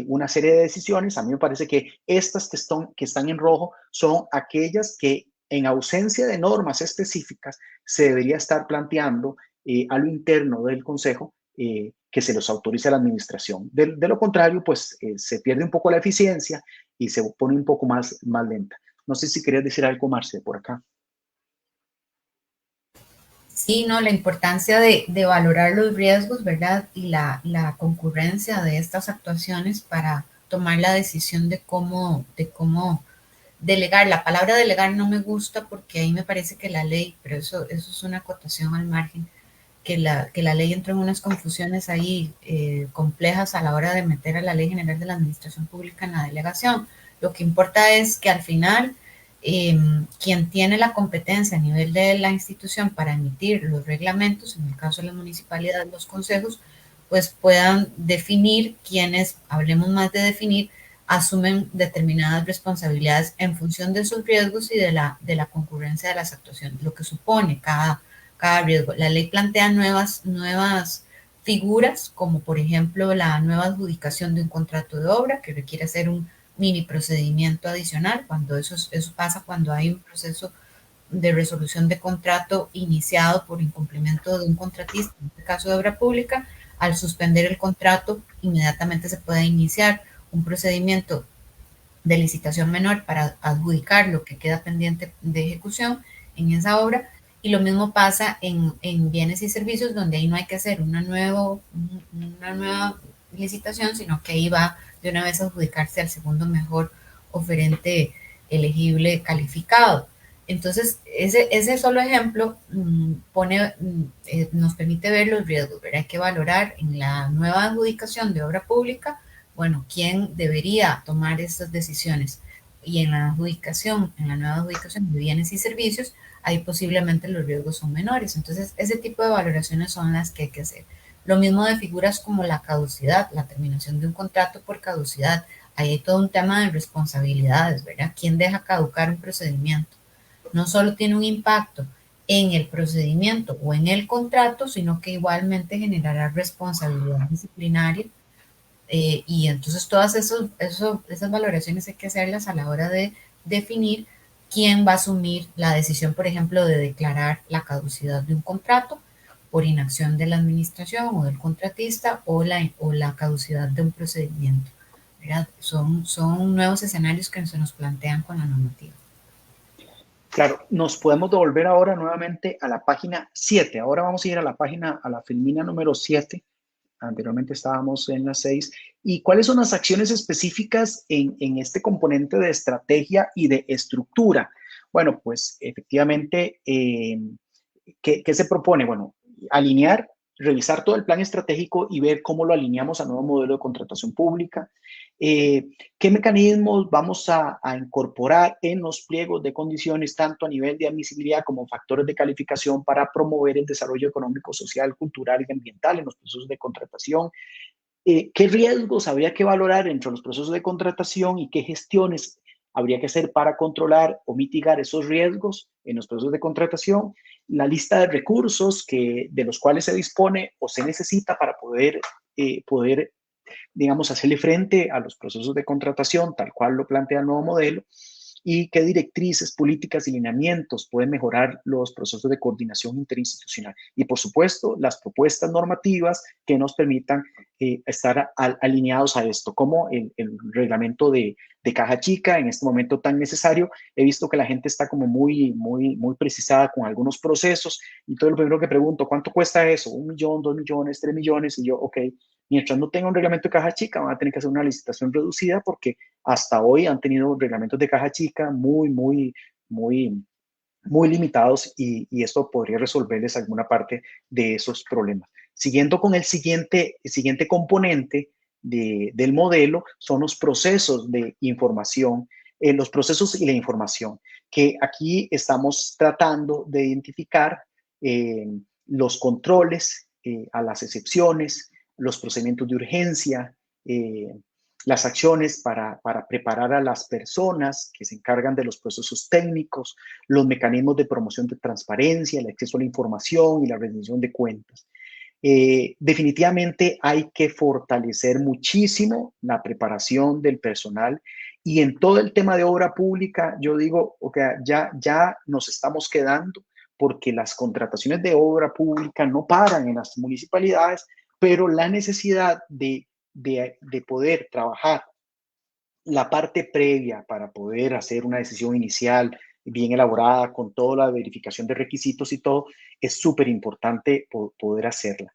una serie de decisiones. A mí me parece que estas que están en rojo son aquellas que en ausencia de normas específicas se debería estar planteando a lo interno del Consejo que se los autorice a la administración. De lo contrario, pues se pierde un poco la eficiencia y se pone un poco más lenta. No sé si querías decir algo, Marce, por acá. Sí, no, la importancia de valorar los riesgos, ¿verdad? Y la concurrencia de estas actuaciones para tomar la decisión de cómo delegar. La palabra delegar no me gusta porque ahí me parece que la ley, pero eso es una acotación al margen, que la ley entró en unas confusiones ahí complejas a la hora de meter a la Ley General de la Administración Pública en la delegación. Lo que importa es que al final quien tiene la competencia a nivel de la institución para emitir los reglamentos, en el caso de las municipalidades, los consejos, pues puedan definir quienes, hablemos más de definir, asumen determinadas responsabilidades en función de sus riesgos y de la concurrencia de las actuaciones, lo que supone cada riesgo. La ley plantea nuevas figuras, como por ejemplo la nueva adjudicación de un contrato de obra, que requiere hacer un mini procedimiento adicional, cuando eso pasa cuando hay un proceso de resolución de contrato iniciado por incumplimiento de un contratista, en este caso de obra pública. Al suspender el contrato, inmediatamente se puede iniciar un procedimiento de licitación menor para adjudicar lo que queda pendiente de ejecución en esa obra. Y lo mismo pasa en bienes y servicios, donde ahí no hay que hacer una nueva licitación, sino que ahí va de una vez a adjudicarse al segundo mejor oferente elegible calificado. Entonces, ese solo ejemplo nos permite ver los riesgos, ¿verdad? Hay que valorar en la nueva adjudicación de obra pública, bueno, quién debería tomar estas decisiones. Y en la adjudicación, en la nueva adjudicación de bienes y servicios, ahí posiblemente los riesgos son menores. Entonces, ese tipo de valoraciones son las que hay que hacer. Lo mismo de figuras como la caducidad, la terminación de un contrato por caducidad. Ahí hay todo un tema de responsabilidades, ¿verdad? ¿Quién deja caducar un procedimiento? No solo tiene un impacto en el procedimiento o en el contrato, sino que igualmente generará responsabilidad disciplinaria. Y entonces todas esas valoraciones hay que hacerlas a la hora de definir quién va a asumir la decisión, por ejemplo, de declarar la caducidad de un contrato por inacción de la administración o del contratista o la caducidad de un procedimiento. ¿Verdad? Son nuevos escenarios que se nos plantean con la normativa. Claro, nos podemos devolver ahora nuevamente a la página 7. Ahora vamos a ir a la filmina número 7. Anteriormente estábamos en la 6. ¿Y cuáles son las acciones específicas en este componente de estrategia y de estructura? Bueno, pues efectivamente, ¿qué se propone? Bueno, alinear, revisar todo el plan estratégico y ver cómo lo alineamos al nuevo modelo de contratación pública. ¿Qué mecanismos vamos a incorporar en los pliegos de condiciones, tanto a nivel de admisibilidad como factores de calificación para promover el desarrollo económico, social, cultural y ambiental en los procesos de contratación? ¿Qué riesgos habría que valorar entre los procesos de contratación y qué gestiones habría que hacer para controlar o mitigar esos riesgos en los procesos de contratación? La lista de recursos de los cuales se dispone o se necesita para poder digamos, hacerle frente a los procesos de contratación, tal cual lo plantea el nuevo modelo, y qué directrices, políticas y lineamientos pueden mejorar los procesos de coordinación interinstitucional. Y, por supuesto, las propuestas normativas que nos permitan estar alineados a esto, como el reglamento de caja chica en este momento tan necesario. He visto que la gente está como muy precisada con algunos procesos, y todo lo primero que pregunto, ¿cuánto cuesta eso? 1 millón, 2 millones, 3 millones, y yo, ok, mientras no tenga un reglamento de caja chica, van a tener que hacer una licitación reducida porque hasta hoy han tenido reglamentos de caja chica muy limitados y esto podría resolverles alguna parte de esos problemas. Siguiendo con el siguiente componente del modelo son los procesos de información, los procesos y la información, que aquí estamos tratando de identificar los controles a las excepciones, los procedimientos de urgencia, las acciones para preparar a las personas que se encargan de los procesos técnicos, los mecanismos de promoción de transparencia, el acceso a la información y la rendición de cuentas. Definitivamente hay que fortalecer muchísimo la preparación del personal y en todo el tema de obra pública, yo digo, okay, ya nos estamos quedando porque las contrataciones de obra pública no paran en las municipalidades, pero la necesidad de poder trabajar la parte previa para poder hacer una decisión inicial bien elaborada con toda la verificación de requisitos y todo, es súper importante poder hacerla.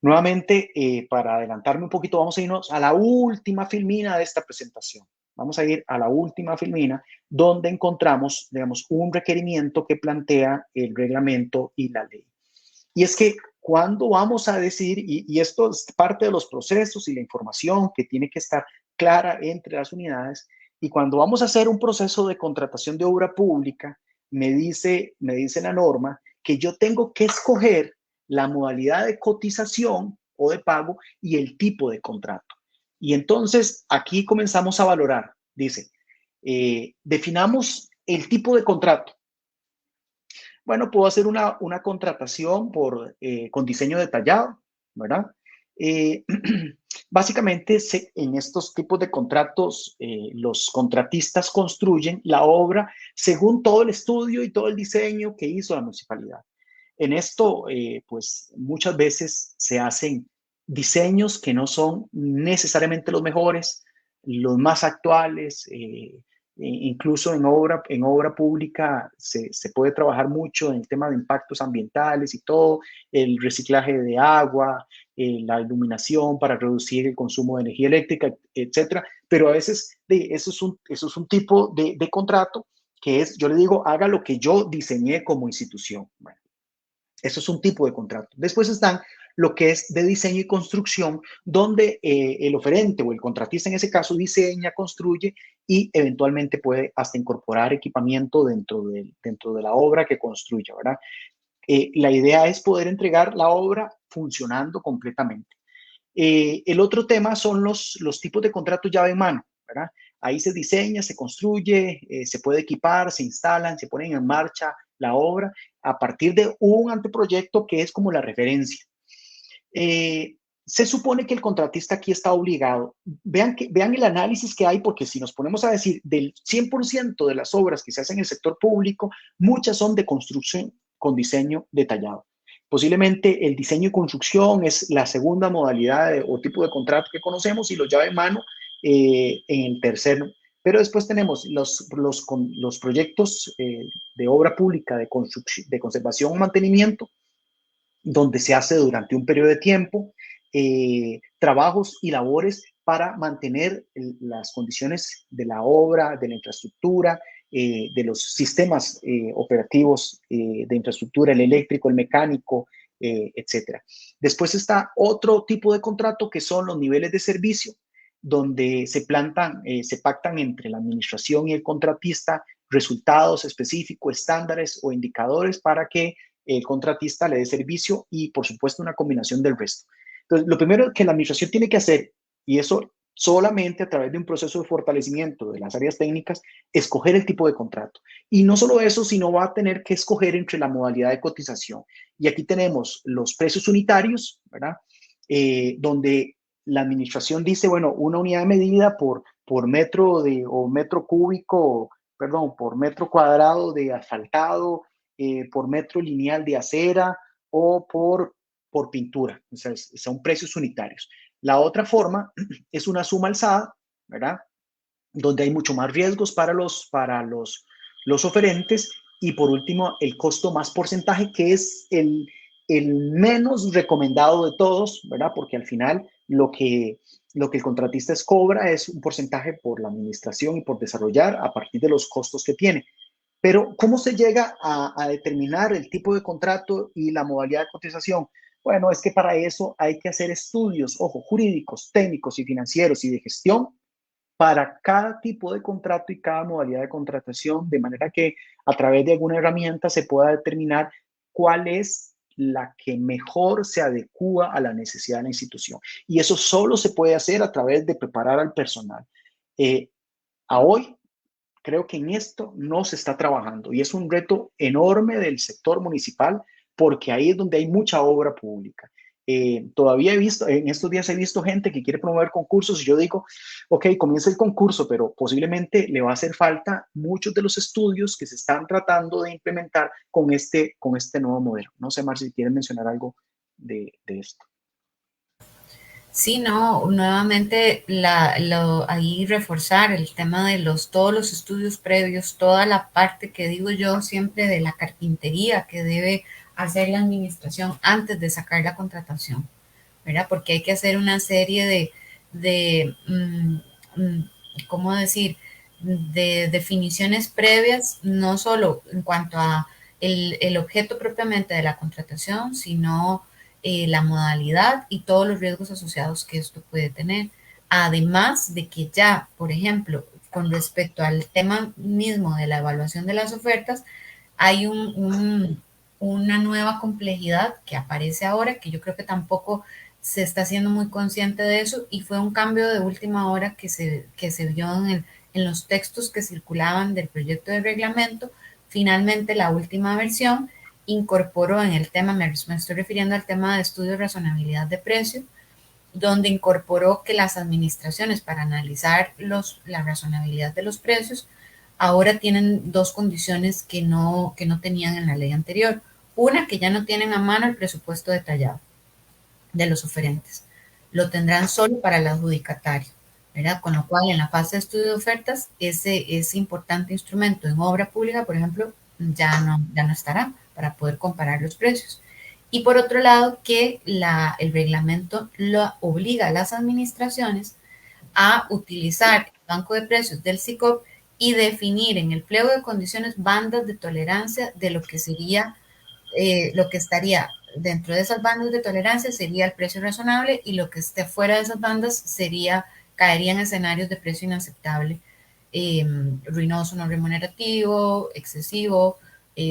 Nuevamente, para adelantarme un poquito, vamos a irnos a la última filmina de esta presentación. Vamos a ir a la última filmina donde encontramos, digamos, un requerimiento que plantea el reglamento y la ley. Y es que cuando vamos a decir, y esto es parte de los procesos y la información que tiene que estar clara entre las unidades, y cuando vamos a hacer un proceso de contratación de obra pública, me dice la norma que yo tengo que escoger la modalidad de cotización o de pago y el tipo de contrato. Y entonces aquí comenzamos a valorar, dice, definamos el tipo de contrato. Bueno, puedo hacer una contratación con diseño detallado, ¿verdad? Básicamente, en estos tipos de contratos, los contratistas construyen la obra según todo el estudio y todo el diseño que hizo la municipalidad. En esto, pues muchas veces se hacen diseños que no son necesariamente los mejores, los más actuales. Incluso en obra pública se puede trabajar mucho en el tema de impactos ambientales y todo, el reciclaje de agua, la iluminación para reducir el consumo de energía eléctrica, etcétera. Pero a veces eso es un tipo de contrato que es, yo le digo, haga lo que yo diseñé como institución. Bueno, eso es un tipo de contrato. Después están lo que es de diseño y construcción, donde el oferente o el contratista en ese caso diseña, construye y eventualmente puede hasta incorporar equipamiento dentro de la obra que construya, ¿verdad? La idea es poder entregar la obra funcionando completamente. El otro tema son los tipos de contratos llave en mano, ¿verdad? Ahí se diseña, se construye, se puede equipar, se instalan, se ponen en marcha la obra a partir de un anteproyecto que es como la referencia. Se supone que el contratista aquí está obligado. Vean el análisis que hay, porque si nos ponemos a decir del 100% de las obras que se hacen en el sector público, muchas son de construcción con diseño detallado. Posiblemente el diseño y construcción es la segunda modalidad o tipo de contrato que conocemos y los llave en mano en el tercero. Pero después tenemos los proyectos de obra pública de conservación o mantenimiento, donde se hace durante un periodo de tiempo trabajos y labores para mantener las condiciones de la obra, de la infraestructura, de los sistemas operativos de infraestructura, el eléctrico, el mecánico, etcétera. Después está otro tipo de contrato que son los niveles de servicio, donde se pactan entre la administración y el contratista resultados específicos, estándares o indicadores para que el contratista le dé servicio y, por supuesto, una combinación del resto. Entonces, lo primero que la administración tiene que hacer, y eso solamente a través de un proceso de fortalecimiento de las áreas técnicas, escoger el tipo de contrato. Y no solo eso, sino va a tener que escoger entre la modalidad de cotización. Y aquí tenemos los precios unitarios, ¿verdad? Donde la administración dice, bueno, una unidad de medida por metro o metro cúbico, perdón, por metro cuadrado de asfaltado, por metro lineal de acera o por pintura. O sea, son precios unitarios. La otra forma es una suma alzada, ¿verdad? Donde hay mucho más riesgos para los oferentes. Y por último, el costo más porcentaje, que es el menos recomendado de todos, ¿verdad? Porque al final lo que el contratista cobra es un porcentaje por la administración y por desarrollar a partir de los costos que tiene. Pero, ¿cómo se llega a determinar el tipo de contrato y la modalidad de cotización? Bueno, es que para eso hay que hacer estudios, ojo, jurídicos, técnicos y financieros y de gestión para cada tipo de contrato y cada modalidad de contratación, de manera que a través de alguna herramienta se pueda determinar cuál es la que mejor se adecúa a la necesidad de la institución. Y eso solo se puede hacer a través de preparar al personal. A hoy, creo que en esto no se está trabajando y es un reto enorme del sector municipal porque ahí es donde hay mucha obra pública. Todavía en estos días he visto gente que quiere promover concursos y yo digo, ok, comienza el concurso, pero posiblemente le va a hacer falta muchos de los estudios que se están tratando de implementar con este nuevo modelo. No sé, Marci, si quieren mencionar algo de esto. Sí, no, nuevamente ahí reforzar el tema de todos los estudios previos, toda la parte que digo yo siempre de la carpintería que debe hacer la administración antes de sacar la contratación, ¿verdad? Porque hay que hacer una serie de ¿cómo decir? De definiciones previas, no solo en cuanto a el objeto propiamente de la contratación, sino la modalidad y todos los riesgos asociados que esto puede tener. Además de que ya, por ejemplo, con respecto al tema mismo de la evaluación de las ofertas, hay una nueva complejidad que aparece ahora, que yo creo que tampoco se está siendo muy consciente de eso, y fue un cambio de última hora que se vio en los textos que circulaban del proyecto de reglamento. Finalmente, la última versión incorporó en el tema, me estoy refiriendo al tema de estudio de razonabilidad de precio, donde incorporó que las administraciones para analizar la razonabilidad de los precios ahora tienen dos condiciones que no tenían en la ley anterior. Una, que ya no tienen a mano el presupuesto detallado de los oferentes. Lo tendrán solo para el adjudicatario, ¿verdad? Con lo cual, en la fase de estudio de ofertas, ese importante instrumento en obra pública, por ejemplo, ya no estará para poder comparar los precios. Y por otro lado, que el reglamento lo obliga a las administraciones a utilizar el banco de precios del SICOP y definir en el pliego de condiciones bandas de tolerancia de lo que sería, lo que estaría dentro de esas bandas de tolerancia sería el precio razonable, y lo que esté fuera de esas bandas caería en escenarios de precio inaceptable, ruinoso, no remunerativo, excesivo,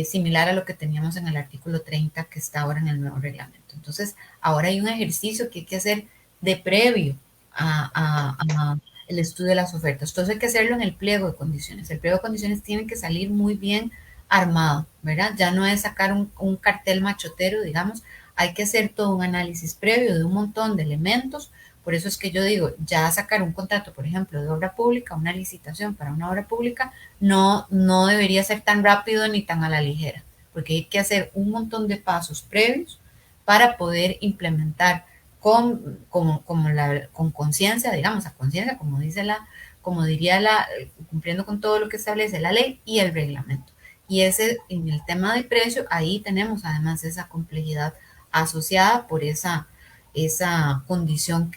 similar a lo que teníamos en el artículo 30 que está ahora en el nuevo reglamento. Entonces, ahora hay un ejercicio que hay que hacer de previo a el estudio de las ofertas. Entonces hay que hacerlo en el pliego de condiciones. El pliego de condiciones tiene que salir muy bien armado, ¿verdad? Ya no es sacar un cartel machotero, digamos, hay que hacer todo un análisis previo de un montón de elementos. Por eso es que yo digo, ya sacar un contrato, por ejemplo, de obra pública, una licitación para una obra pública, no debería ser tan rápido ni tan a la ligera, porque hay que hacer un montón de pasos previos para poder implementar con conciencia, digamos, a conciencia, como diría cumpliendo con todo lo que establece la ley y el reglamento. Y en el tema de precio, ahí tenemos además esa complejidad asociada por esa condición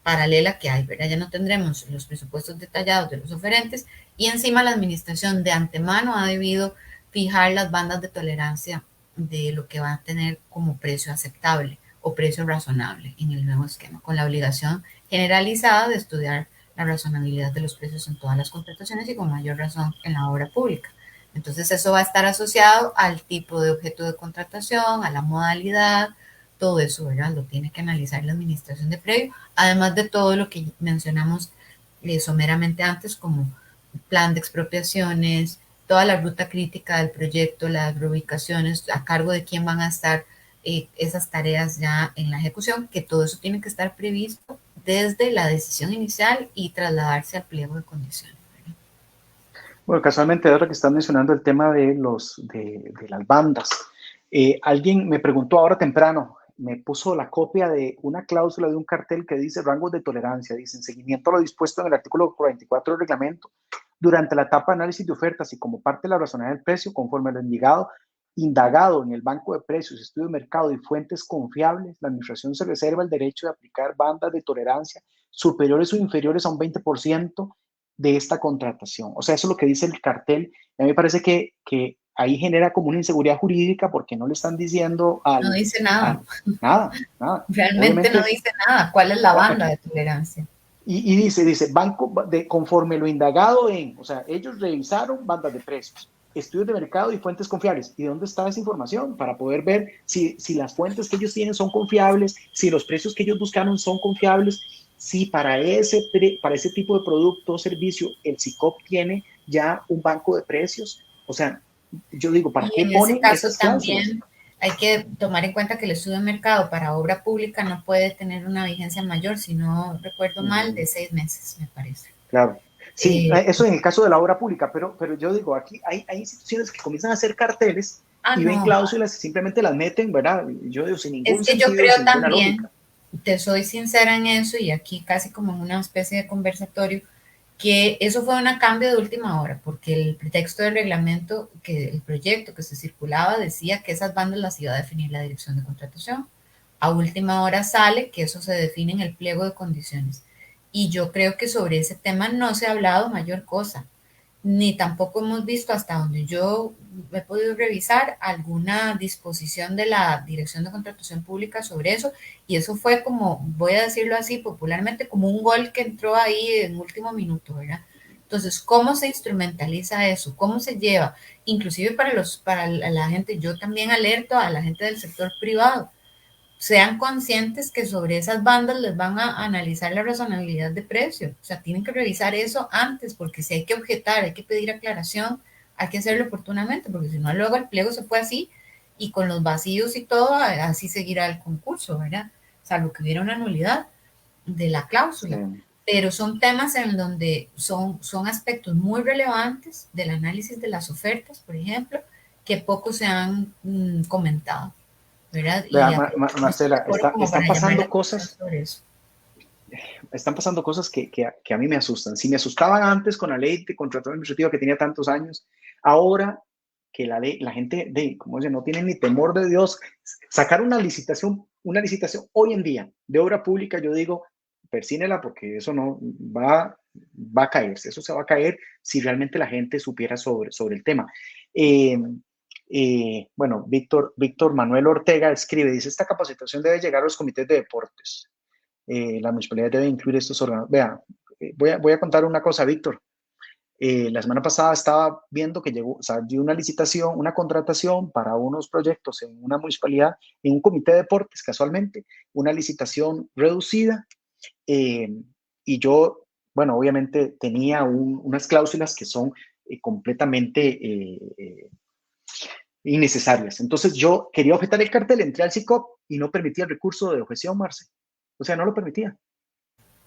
paralela que hay, ¿verdad? Ya no tendremos los presupuestos detallados de los oferentes, y encima la administración de antemano ha debido fijar las bandas de tolerancia de lo que va a tener como precio aceptable o precio razonable en el nuevo esquema, con la obligación generalizada de estudiar la razonabilidad de los precios en todas las contrataciones y con mayor razón en la obra pública. Entonces eso va a estar asociado al tipo de objeto de contratación, a la modalidad, todo eso, ¿verdad? Lo tiene que analizar la administración de previo, además de todo lo que mencionamos someramente antes, como plan de expropiaciones, toda la ruta crítica del proyecto, las reubicaciones, a cargo de quién van a estar esas tareas ya en la ejecución, que todo eso tiene que estar previsto desde la decisión inicial y trasladarse al pliego de condiciones. Bueno, casualmente ahora que están mencionando el tema de las bandas, alguien me preguntó ahora temprano, me puso la copia de una cláusula de un cartel que dice rangos de tolerancia, dice en seguimiento a lo dispuesto en el artículo 44 del reglamento, durante la etapa de análisis de ofertas y como parte de la razonabilidad del precio, conforme a lo indagado en el banco de precios, estudio de mercado y fuentes confiables, la administración se reserva el derecho de aplicar bandas de tolerancia superiores o inferiores a un 20% de esta contratación. O sea, eso es lo que dice el cartel. A mí me parece que ahí genera como una inseguridad jurídica porque no le están diciendo no dice nada. Nada. Realmente obviamente, no dice nada. ¿Cuál es la banda de tolerancia? Y dice, banco conforme lo indagado o sea, ellos revisaron bandas de precios, estudios de mercado y fuentes confiables. ¿Y dónde está esa información? Para poder ver si las fuentes que ellos tienen son confiables, si los precios que ellos buscaron son confiables, si para ese tipo de producto o servicio el SICOP tiene ya un banco de precios. O sea, yo digo, ¿para qué ponen esas cláusulas? También hay que tomar en cuenta que el estudio de mercado para obra pública no puede tener una vigencia mayor, si no recuerdo mal, de 6 meses, me parece. Claro. Sí, eso en el caso de la obra pública, pero yo digo, aquí hay instituciones que comienzan a hacer carteles y ven cláusulas y simplemente las meten, ¿verdad? Yo digo, sin ningún sentido, yo creo sin ninguna lógica. te soy sincera en eso, y aquí casi como en una especie de conversatorio, que eso fue un cambio de última hora, porque el pretexto del reglamento, que el proyecto que se circulaba decía que esas bandas las iba a definir la dirección de contratación. A última hora sale que eso se define en el pliego de condiciones. Y yo creo que sobre ese tema no se ha hablado mayor cosa, ni tampoco hemos visto, hasta donde yo he podido revisar, alguna disposición de la Dirección de Contratación Pública sobre eso, y eso fue como, voy a decirlo así popularmente, como un gol que entró ahí en último minuto, ¿verdad? Entonces, ¿cómo se instrumentaliza eso? ¿Cómo se lleva? Inclusive para la gente, yo también alerto a la gente del sector privado, sean conscientes que sobre esas bandas les van a analizar la razonabilidad de precio. O sea, tienen que revisar eso antes, porque si hay que objetar, hay que pedir aclaración, hay que hacerlo oportunamente, porque si no, luego el pliego se fue así y con los vacíos y todo, así seguirá el concurso, ¿verdad? Salvo que hubiera una nulidad de la Sí. cláusula. Pero son temas en donde son aspectos muy relevantes del análisis de las ofertas, por ejemplo, que poco se han comentado. ¿Verdad? Vea, Y Marcela, como para llamar la atención sobre eso. están pasando cosas que a mí me asustan. Si me asustaban antes con la ley de contrato administrativo que tenía tantos años, ahora que la ley, la gente, como dice, no tiene ni temor de Dios, sacar una licitación hoy en día de obra pública, yo digo, persínela porque eso no va a caerse, eso se va a caer si realmente la gente supiera sobre el tema. Bueno, Víctor Manuel Ortega escribe, dice, esta capacitación debe llegar a los comités de deportes. La municipalidad debe incluir estos órganos. Vea, voy a contar una cosa, Víctor. La semana pasada estaba viendo que salió una licitación, una contratación para unos proyectos en una municipalidad, en un comité de deportes, casualmente, una licitación reducida. Y yo, bueno, obviamente tenía unas cláusulas que son completamente innecesarias. Entonces yo quería objetar el cartel, entré al SICOP y no permitía el recurso de objeción, Marce. O sea, no lo permitía.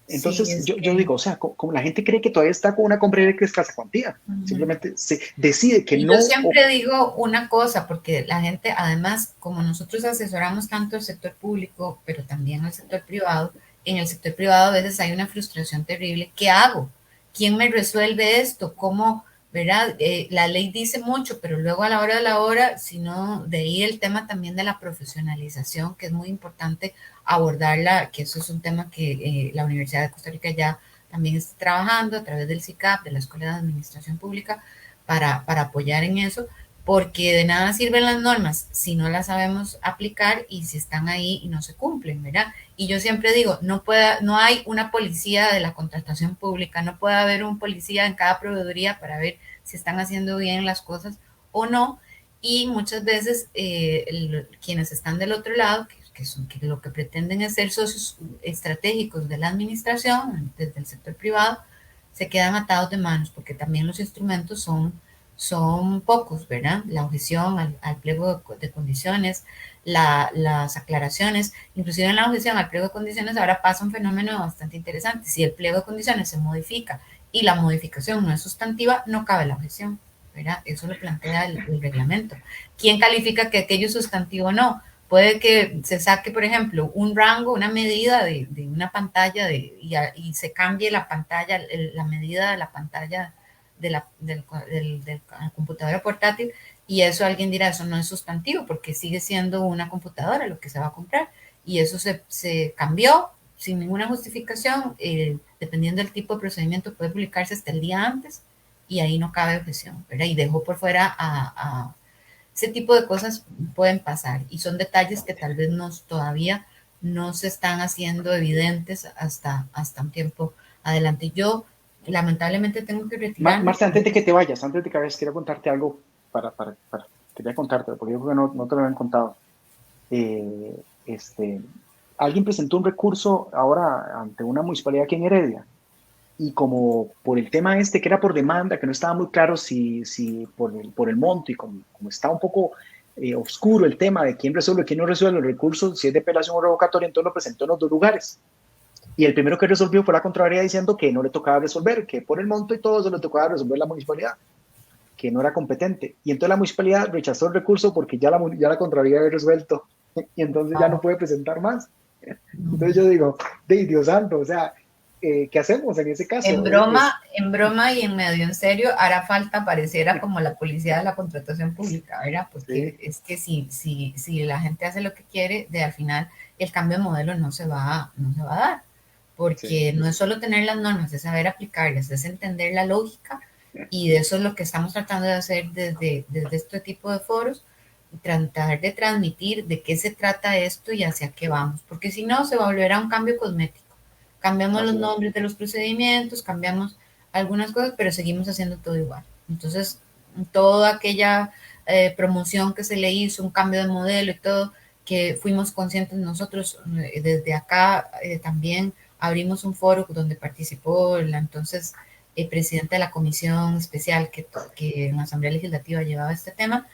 Sí, Entonces yo digo, o sea, como la gente cree que todavía está con una compra de escasa cuantía, simplemente se decide que y no. yo siempre digo una cosa, porque la gente, además, como nosotros asesoramos tanto el sector público, pero también el sector privado, en el sector privado a veces hay una frustración terrible. ¿Qué hago? ¿Quién me resuelve esto? ¿Cómo? ¿Verdad? La ley dice mucho, pero luego a la hora de la hora, sino de ahí el tema también de la profesionalización, que es muy importante abordarla, que eso es un tema que la Universidad de Costa Rica ya también está trabajando a través del CICAP, de la Escuela de Administración Pública, para apoyar en eso, porque de nada sirven las normas si no las sabemos aplicar y si están ahí y no se cumplen, ¿verdad? Y yo siempre digo, no hay una policía de la contratación pública, no puede haber un policía en cada proveeduría para ver si están haciendo bien las cosas o no, y muchas veces quienes están del otro lado, que lo que pretenden es ser socios estratégicos de la administración, desde el sector privado, se quedan atados de manos, porque también los instrumentos son pocos, ¿verdad? La objeción al pliego de condiciones, las aclaraciones, inclusive en la objeción al pliego de condiciones ahora pasa un fenómeno bastante interesante. Si el pliego de condiciones se modifica y la modificación no es sustantiva, no cabe la objeción, ¿verdad? Eso lo plantea el reglamento. ¿Quién califica que aquello es sustantivo o no? Puede que se saque, por ejemplo, un rango, una medida de una pantalla y se cambie la pantalla, la medida de la pantalla de la computadora portátil, y eso alguien dirá, eso no es sustantivo porque sigue siendo una computadora lo que se va a comprar, y eso se cambió sin ninguna justificación, dependiendo del tipo de procedimiento puede publicarse hasta el día antes y ahí no cabe objeción, ¿verdad? Y dejó por fuera a ese tipo de cosas pueden pasar y son detalles que tal vez todavía no se están haciendo evidentes hasta un tiempo adelante. Yo lamentablemente tengo que retirarme. Marcia, antes de que te vayas, quería contarte algo quería contarte, porque yo creo que no te lo habían contado. Alguien presentó un recurso ahora ante una municipalidad aquí en Heredia, y como por el tema que era por demanda, que no estaba muy claro si por el monto, y como está un poco oscuro el tema de quién resuelve, quién no resuelve los recursos, si es de apelación o revocatoria, entonces lo presentó en los dos lugares. Y el primero que resolvió fue la Contraloría diciendo que no le tocaba resolver, que por el monto y todo se le tocaba resolver la municipalidad, que no era competente. Y entonces la municipalidad rechazó el recurso porque ya la Contraloría había resuelto, y entonces ya no puede presentar más. Entonces yo digo, Dios santo, o sea, ¿qué hacemos en ese caso? En broma y en medio en serio, hará falta, pareciera como la policía de la contratación pública, ¿verdad? Porque Sí, es que si la gente hace lo que quiere, al final el cambio de modelo no se va a dar, sí, porque no es solo tener las normas, es saber aplicarlas, es entender la lógica, y de eso es lo que estamos tratando de hacer desde este tipo de foros, tratar de transmitir de qué se trata esto y hacia qué vamos, porque si no se volverá un cambio cosmético. Cambiamos los así es. nombres de los procedimientos, cambiamos algunas cosas, pero seguimos haciendo todo igual. Entonces, toda aquella promoción que se le hizo, un cambio de modelo y todo, que fuimos conscientes nosotros, desde acá también abrimos un foro donde participó la entonces presidenta de la comisión especial que en la Asamblea Legislativa llevaba este tema,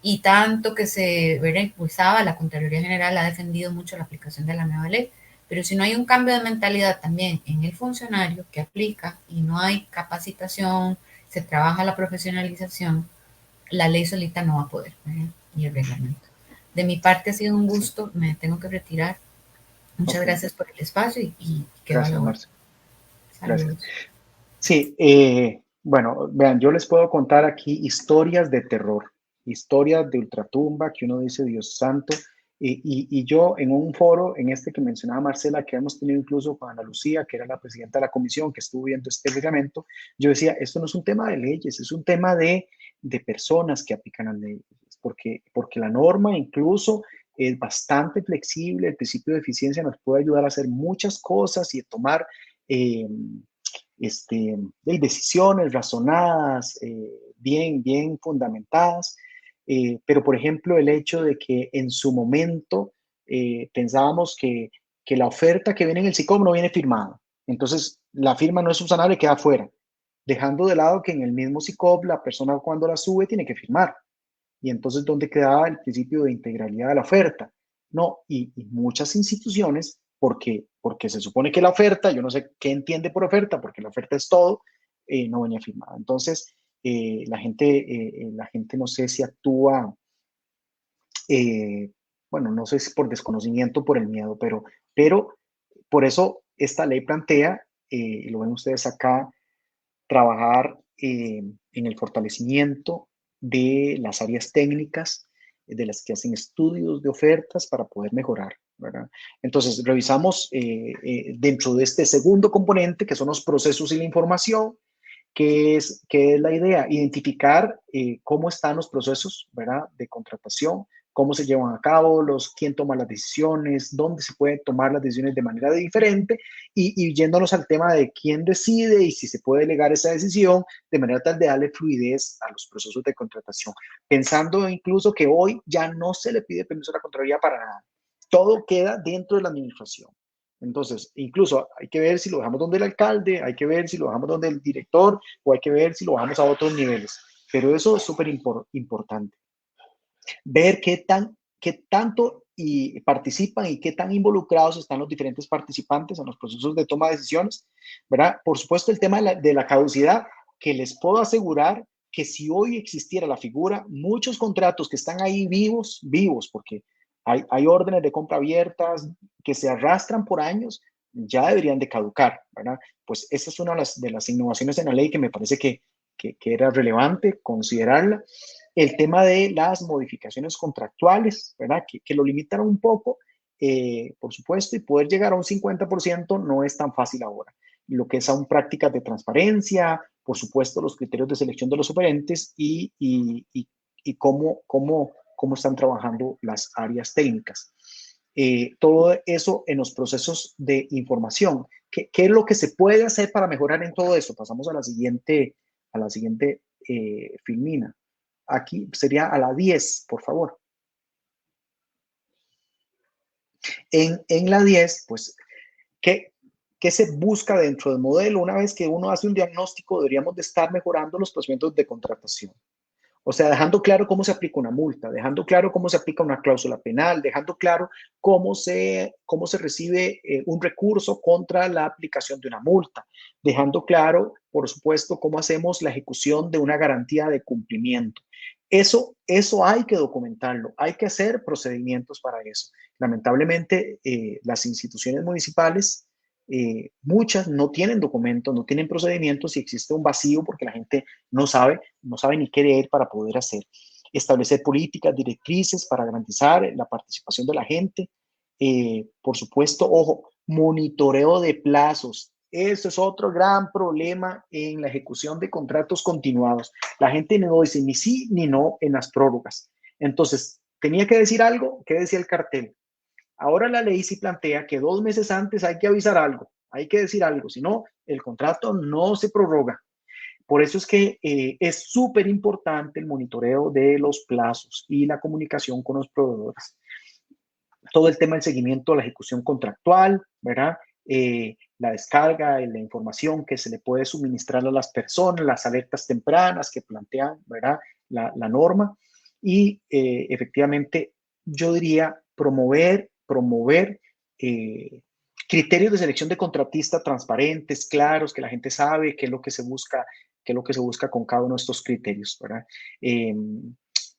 y tanto que se impulsaba, la Contraloría General ha defendido mucho la aplicación de la nueva ley. Pero si no hay un cambio de mentalidad también en el funcionario que aplica y no hay capacitación, se trabaja la profesionalización, la ley solita no va a poder, ¿verdad? Y el reglamento. De mi parte ha sido un Sí, gusto, me tengo que retirar. Muchas ok, gracias por el espacio y quedo a gracias, la orden. Marce, gracias. Saludos. Sí, bueno, vean, yo les puedo contar aquí historias de terror, historias de ultratumba que uno dice, Dios santo, y yo en un foro, en este que mencionaba Marcela, que hemos tenido incluso con Ana Lucía, que era la presidenta de la comisión, que estuvo viendo este reglamento, yo decía, esto no es un tema de leyes, es un tema de personas que aplican las leyes, porque la norma incluso es bastante flexible, el principio de eficiencia nos puede ayudar a hacer muchas cosas y a tomar... de decisiones razonadas, bien fundamentadas, pero por ejemplo el hecho de que en su momento pensábamos que la oferta que viene en el SICOM no viene firmada, entonces la firma no es subsanable y queda fuera, dejando de lado que en el mismo SICOP la persona cuando la sube tiene que firmar. Y entonces, ¿dónde quedaba el principio de integralidad de la oferta? No, y muchas instituciones, porque se supone que la oferta, yo no sé qué entiende por oferta, porque la oferta es todo, no venía firmada. Entonces, la gente no sé si actúa, eh, bueno, no sé si por desconocimiento, por el miedo, pero por eso esta ley plantea, y lo ven ustedes acá, trabajar en el fortalecimiento de las áreas técnicas, de las que hacen estudios de ofertas para poder mejorar, ¿verdad? Entonces, revisamos dentro de este segundo componente, que son los procesos y la información, qué es la idea? Identificar cómo están los procesos, ¿verdad? De contratación, cómo se llevan a cabo, quién toma las decisiones, dónde se pueden tomar las decisiones de manera diferente y yéndonos al tema de quién decide y si se puede delegar esa decisión de manera tal de darle fluidez a los procesos de contratación. Pensando incluso que hoy ya no se le pide permiso a la Contraloría para nada. Todo queda dentro de la administración. Entonces, incluso hay que ver si lo dejamos donde el alcalde, hay que ver si lo dejamos donde el director o hay que ver si lo bajamos a otros niveles. Pero eso es súper importante. Ver qué tanto y participan y qué tan involucrados están los diferentes participantes en los procesos de toma de decisiones, ¿verdad? Por supuesto, el tema de la caducidad, que les puedo asegurar que si hoy existiera la figura, muchos contratos que están ahí vivos, porque hay órdenes de compra abiertas que se arrastran por años, ya deberían de caducar, ¿verdad? Pues esa es una de las innovaciones en la ley que me parece que era relevante considerarla. El tema de las modificaciones contractuales, ¿verdad? Que lo limitaron un poco, por supuesto, y poder llegar a un 50% no es tan fácil ahora. Lo que son prácticas de transparencia, por supuesto, los criterios de selección de los operentes y cómo están trabajando las áreas técnicas. Todo eso en los procesos de información. ¿Qué es lo que se puede hacer para mejorar en todo eso? Pasamos a la siguiente filmina. Aquí sería a la 10, por favor. En la 10, pues, ¿qué se busca dentro del modelo? Una vez que uno hace un diagnóstico, deberíamos de estar mejorando los procedimientos de contratación. O sea, dejando claro cómo se aplica una multa, dejando claro cómo se aplica una cláusula penal, dejando claro cómo se recibe un recurso contra la aplicación de una multa, dejando claro, por supuesto, cómo hacemos la ejecución de una garantía de cumplimiento. Eso hay que documentarlo, hay que hacer procedimientos para eso. Lamentablemente, las instituciones municipales, muchas no tienen documentos, no tienen procedimientos y existe un vacío porque la gente no sabe ni qué leer para poder hacer. Establecer políticas, directrices para garantizar la participación de la gente. Por supuesto, ojo, monitoreo de plazos. Eso es otro gran problema en la ejecución de contratos continuados. La gente no dice ni sí ni no en las prórrogas. Entonces, tenía que decir algo, ¿qué decía el cartel? Ahora la ley sí plantea que 2 meses antes hay que avisar algo, hay que decir algo, si no, el contrato no se prorroga. Por eso es que es súper importante el monitoreo de los plazos y la comunicación con los proveedores. Todo el tema del seguimiento a la ejecución contractual, ¿verdad? La descarga, la información que se le puede suministrar a las personas, las alertas tempranas que plantean, ¿verdad? La norma y efectivamente yo diría promover criterios de selección de contratista transparentes, claros, que la gente sabe qué es lo que se busca, con cada uno de estos criterios, ¿verdad?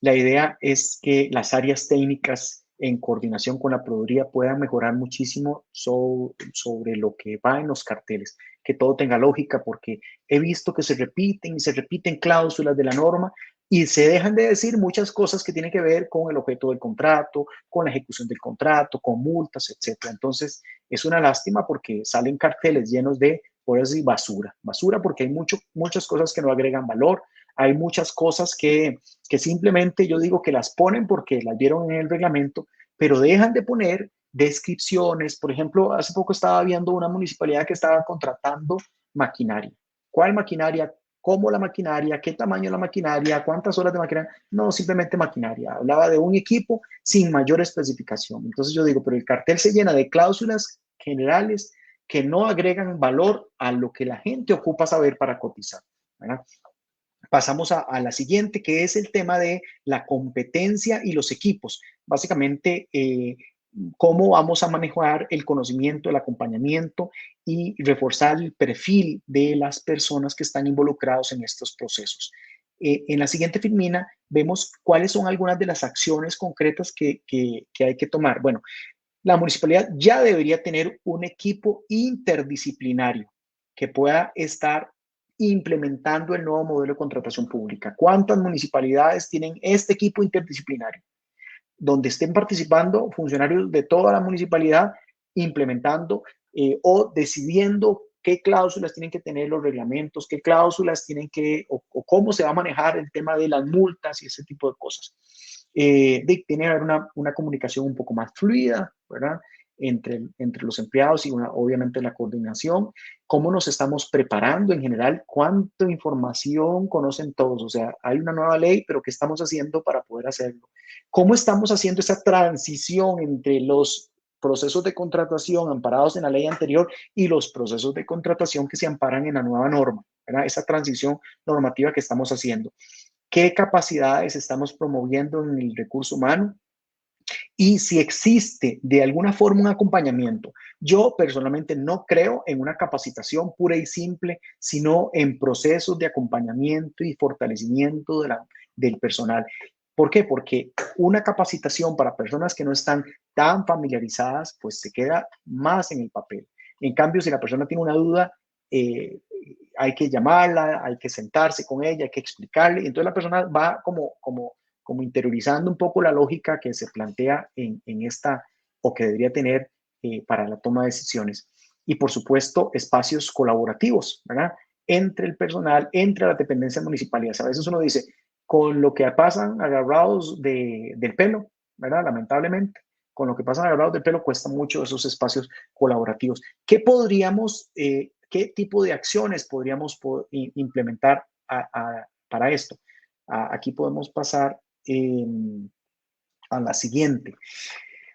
La idea es que las áreas técnicas en coordinación con la proveeduría puedan mejorar muchísimo sobre lo que va en los carteles, que todo tenga lógica, porque he visto que se repiten y se repiten cláusulas de la norma y se dejan de decir muchas cosas que tienen que ver con el objeto del contrato, con la ejecución del contrato, con multas, etcétera. Entonces, es una lástima porque salen carteles llenos de, por eso, basura porque hay muchas cosas que no agregan valor, hay muchas cosas que simplemente yo digo que las ponen porque las vieron en el reglamento, pero dejan de poner descripciones. Por ejemplo, hace poco estaba viendo una municipalidad que estaba contratando maquinaria. ¿Cuál maquinaria? ¿Cómo la maquinaria? ¿Qué tamaño la maquinaria? ¿Cuántas horas de maquinaria? No, simplemente maquinaria. Hablaba de un equipo sin mayor especificación. Entonces yo digo, pero el cartel se llena de cláusulas generales que no agregan valor a lo que la gente ocupa saber para cotizar, ¿verdad? Pasamos a la siguiente, que es el tema de la competencia y los equipos. Básicamente, cómo vamos a manejar el conocimiento, el acompañamiento y reforzar el perfil de las personas que están involucrados en estos procesos. En la siguiente filmina vemos cuáles son algunas de las acciones concretas que hay que tomar. Bueno, la municipalidad ya debería tener un equipo interdisciplinario que pueda estar implementando el nuevo modelo de contratación pública. ¿Cuántas municipalidades tienen este equipo interdisciplinario? Donde estén participando funcionarios de toda la municipalidad implementando o decidiendo qué cláusulas tienen que tener los reglamentos, qué cláusulas tienen que, o cómo se va a manejar el tema de las multas y ese tipo de cosas. Tiene que haber una comunicación un poco más fluida, ¿verdad? Entre los empleados y obviamente la coordinación. ¿Cómo nos estamos preparando en general? ¿Cuánta información conocen todos? O sea, hay una nueva ley, pero ¿qué estamos haciendo para poder hacerlo? ¿Cómo estamos haciendo esa transición entre los procesos de contratación amparados en la ley anterior y los procesos de contratación que se amparan en la nueva norma, ¿verdad? Esa transición normativa que estamos haciendo. ¿Qué capacidades estamos promoviendo en el recurso humano? Y si existe de alguna forma un acompañamiento. Yo personalmente no creo en una capacitación pura y simple, sino en procesos de acompañamiento y fortalecimiento del personal. ¿Por qué? Porque una capacitación para personas que no están tan familiarizadas, pues se queda más en el papel. En cambio, si la persona tiene una duda, hay que llamarla, hay que sentarse con ella, hay que explicarle. Entonces la persona va como interiorizando un poco la lógica que se plantea en esta o que debería tener para la toma de decisiones. Y por supuesto, espacios colaborativos, ¿verdad? Entre el personal, entre las dependencias municipales. A veces uno dice, con lo que pasan agarrados del pelo, ¿verdad? Lamentablemente, con lo que pasan agarrados del pelo cuesta mucho esos espacios colaborativos. ¿Qué qué tipo de acciones podríamos implementar para esto? Aquí podemos pasar a la siguiente.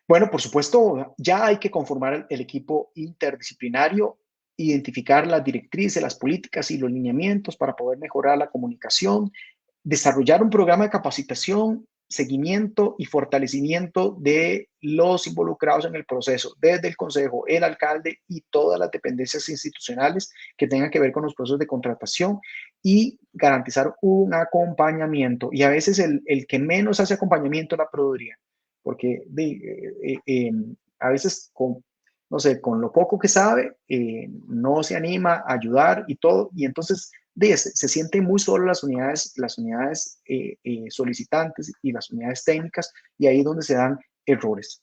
Bueno, por supuesto, ya hay que conformar el equipo interdisciplinario, identificar las directrices, las políticas y los lineamientos para poder mejorar la comunicación, desarrollar un programa de capacitación, seguimiento y fortalecimiento de los involucrados en el proceso, desde el consejo, el alcalde y todas las dependencias institucionales que tengan que ver con los procesos de contratación y garantizar un acompañamiento. Y a veces el que menos hace acompañamiento es la proveeduría, porque a veces no sé, con lo poco que sabe, no se anima a ayudar y todo, y entonces se sienten muy solo las unidades solicitantes y las unidades técnicas, y ahí es donde se dan errores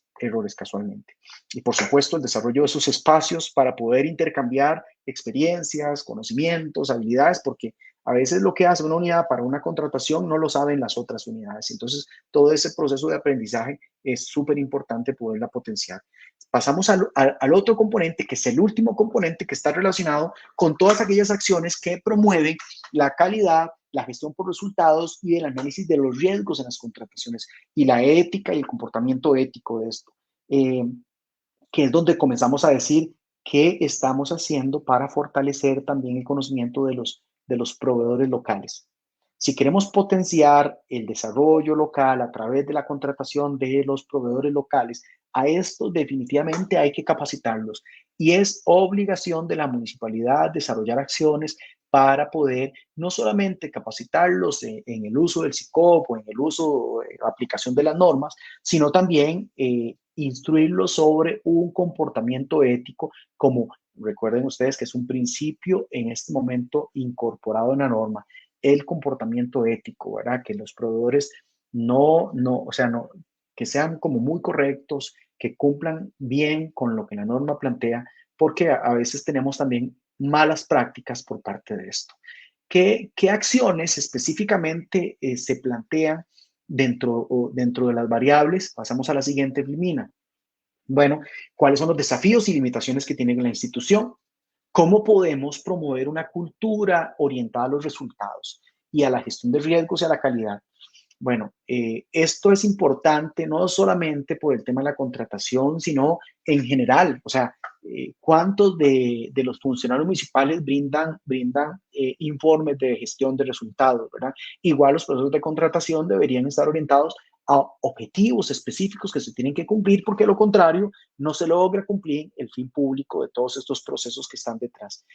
casualmente. Y por supuesto, el desarrollo de esos espacios para poder intercambiar experiencias, conocimientos, habilidades, porque a veces lo que hace una unidad para una contratación no lo saben las otras unidades. Entonces, todo ese proceso de aprendizaje es súper importante poderla potenciar. Pasamos al otro componente, que es el último componente, que está relacionado con todas aquellas acciones que promueven la calidad, la gestión por resultados y el análisis de los riesgos en las contrataciones y la ética y el comportamiento ético de esto, que es donde comenzamos a decir qué estamos haciendo para fortalecer también el conocimiento de los proveedores locales. Si queremos potenciar el desarrollo local a través de la contratación de los proveedores locales, a estos definitivamente hay que capacitarlos, y es obligación de la municipalidad desarrollar acciones para poder no solamente capacitarlos en el uso del SICOP o en el uso, aplicación de las normas, sino también instruirlos sobre un comportamiento ético, como recuerden ustedes que es un principio en este momento incorporado en la norma, el comportamiento ético, ¿verdad? Que los proveedores que sean como muy correctos, que cumplan bien con lo que la norma plantea, porque a veces tenemos también malas prácticas por parte de esto. ¿Qué acciones específicamente se plantean dentro de las variables? Pasamos a la siguiente, Vilmina. Bueno, ¿cuáles son los desafíos y limitaciones que tiene la institución? ¿Cómo podemos promover una cultura orientada a los resultados y a la gestión de riesgos y a la calidad? Bueno, esto es importante no solamente por el tema de la contratación, sino en general. O sea, ¿cuántos de los funcionarios municipales brindan informes de gestión de resultados, ¿verdad? Igual los procesos de contratación deberían estar orientados a objetivos específicos que se tienen que cumplir, porque de lo contrario no se logra cumplir el fin público de todos estos procesos que están detrás.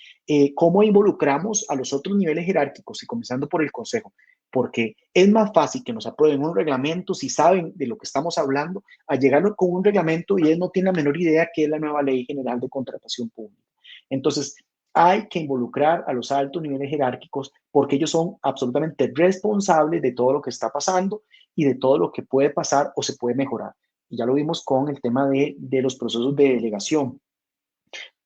¿Cómo involucramos a los otros niveles jerárquicos y comenzando por el consejo? Porque es más fácil que nos aprueben un reglamento si saben de lo que estamos hablando, a llegar con un reglamento y él no tiene la menor idea qué es la nueva Ley General de Contratación Pública. Entonces, hay que involucrar a los altos niveles jerárquicos, porque ellos son absolutamente responsables de todo lo que está pasando y de todo lo que puede pasar o se puede mejorar. Y ya lo vimos con el tema de los procesos de delegación.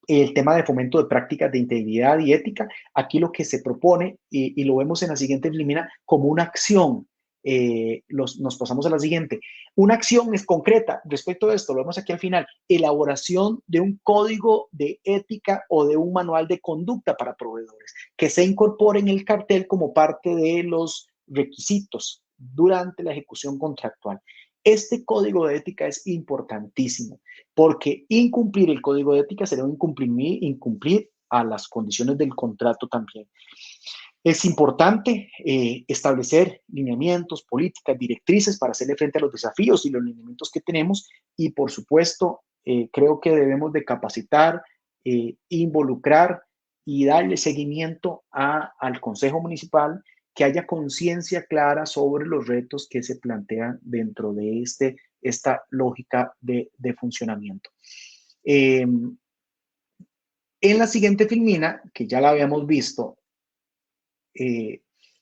El tema de fomento de prácticas de integridad y ética, aquí lo que se propone, y lo vemos en la siguiente elimina, como una acción. Nos pasamos a la siguiente. Una acción es concreta respecto a esto, lo vemos aquí al final, elaboración de un código de ética o de un manual de conducta para proveedores, que se incorpore en el cartel como parte de los requisitos durante la ejecución contractual. Este código de ética es importantísimo, porque incumplir el código de ética sería incumplir a las condiciones del contrato también. Es importante establecer lineamientos, políticas, directrices para hacerle frente a los desafíos y los lineamientos que tenemos, y por supuesto creo que debemos de capacitar, involucrar y darle seguimiento al Consejo Municipal, que haya conciencia clara sobre los retos que se plantean dentro de esta lógica de funcionamiento. En la siguiente filmina, que ya la habíamos visto,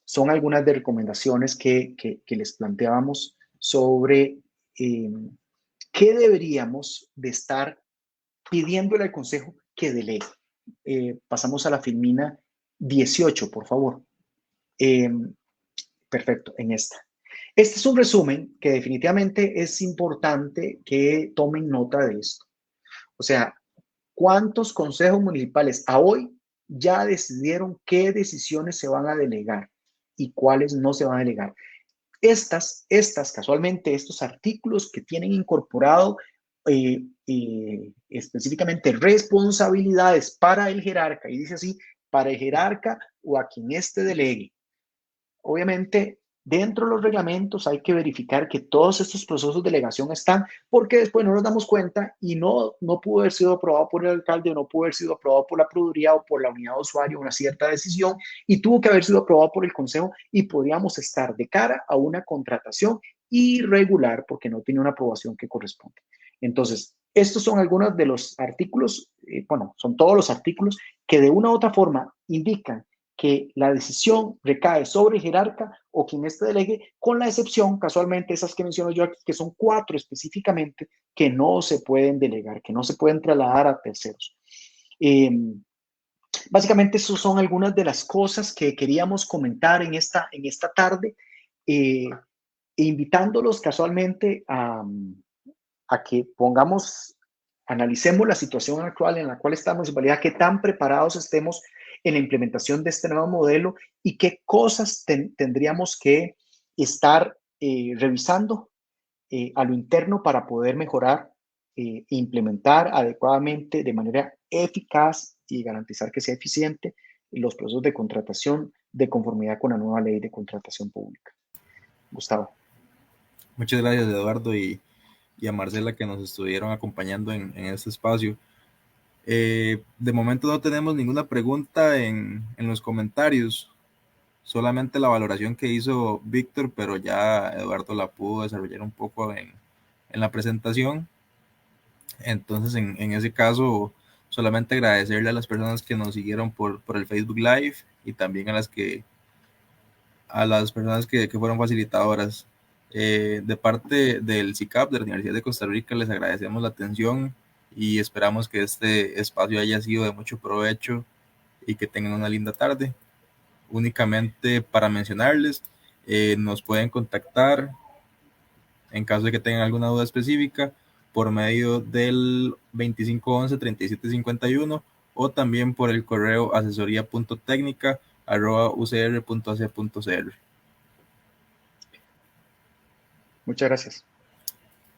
son algunas de recomendaciones que les planteábamos sobre qué deberíamos de estar pidiéndole al Consejo que delegue. Pasamos a la filmina 18, por favor. Perfecto, en esta. Este es un resumen que definitivamente es importante que tomen nota de esto. O sea, ¿cuántos consejos municipales a hoy ya decidieron qué decisiones se van a delegar y cuáles no se van a delegar? Casualmente, estos artículos que tienen incorporado específicamente responsabilidades para el jerarca, y dice así, para el jerarca o a quien éste delegue. Obviamente dentro de los reglamentos hay que verificar que todos estos procesos de delegación están, porque después no nos damos cuenta y no pudo haber sido aprobado por el alcalde, o no pudo haber sido aprobado por la Procuraduría o por la unidad de usuario una cierta decisión, y tuvo que haber sido aprobado por el Consejo, y podríamos estar de cara a una contratación irregular porque no tiene una aprobación que corresponde. Entonces, estos son algunos de los artículos, bueno, son todos los artículos que de una u otra forma indican que la decisión recae sobre el jerarca o quien este delegue, con la excepción, casualmente, esas que menciono yo aquí, que son 4 específicamente, que no se pueden delegar, que no se pueden trasladar a terceros. Básicamente, esas son algunas de las cosas que queríamos comentar en esta tarde, invitándolos casualmente a que analicemos la situación actual en la cual estamos, en realidad, qué tan preparados estemos en la implementación de este nuevo modelo y qué cosas tendríamos que estar revisando a lo interno para poder mejorar e implementar adecuadamente, de manera eficaz y garantizar que sea eficiente los procesos de contratación de conformidad con la nueva ley de contratación pública. Gustavo. Muchas gracias, Eduardo, y a Marcela, que nos estuvieron acompañando en este espacio. De momento no tenemos ninguna pregunta en los comentarios, solamente la valoración que hizo Víctor, pero ya Eduardo la pudo desarrollar un poco en la presentación. Entonces, en ese caso, solamente agradecerle a las personas que nos siguieron por el Facebook Live, y también a las personas que fueron facilitadoras. De parte del CICAP de la Universidad de Costa Rica, les agradecemos la atención y esperamos que este espacio haya sido de mucho provecho y que tengan una linda tarde. Únicamente para mencionarles, nos pueden contactar en caso de que tengan alguna duda específica por medio del 2511-3751 o también por el correo asesoría.tecnica@ucr.ac.cr. Muchas gracias.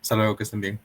Hasta luego, que estén bien.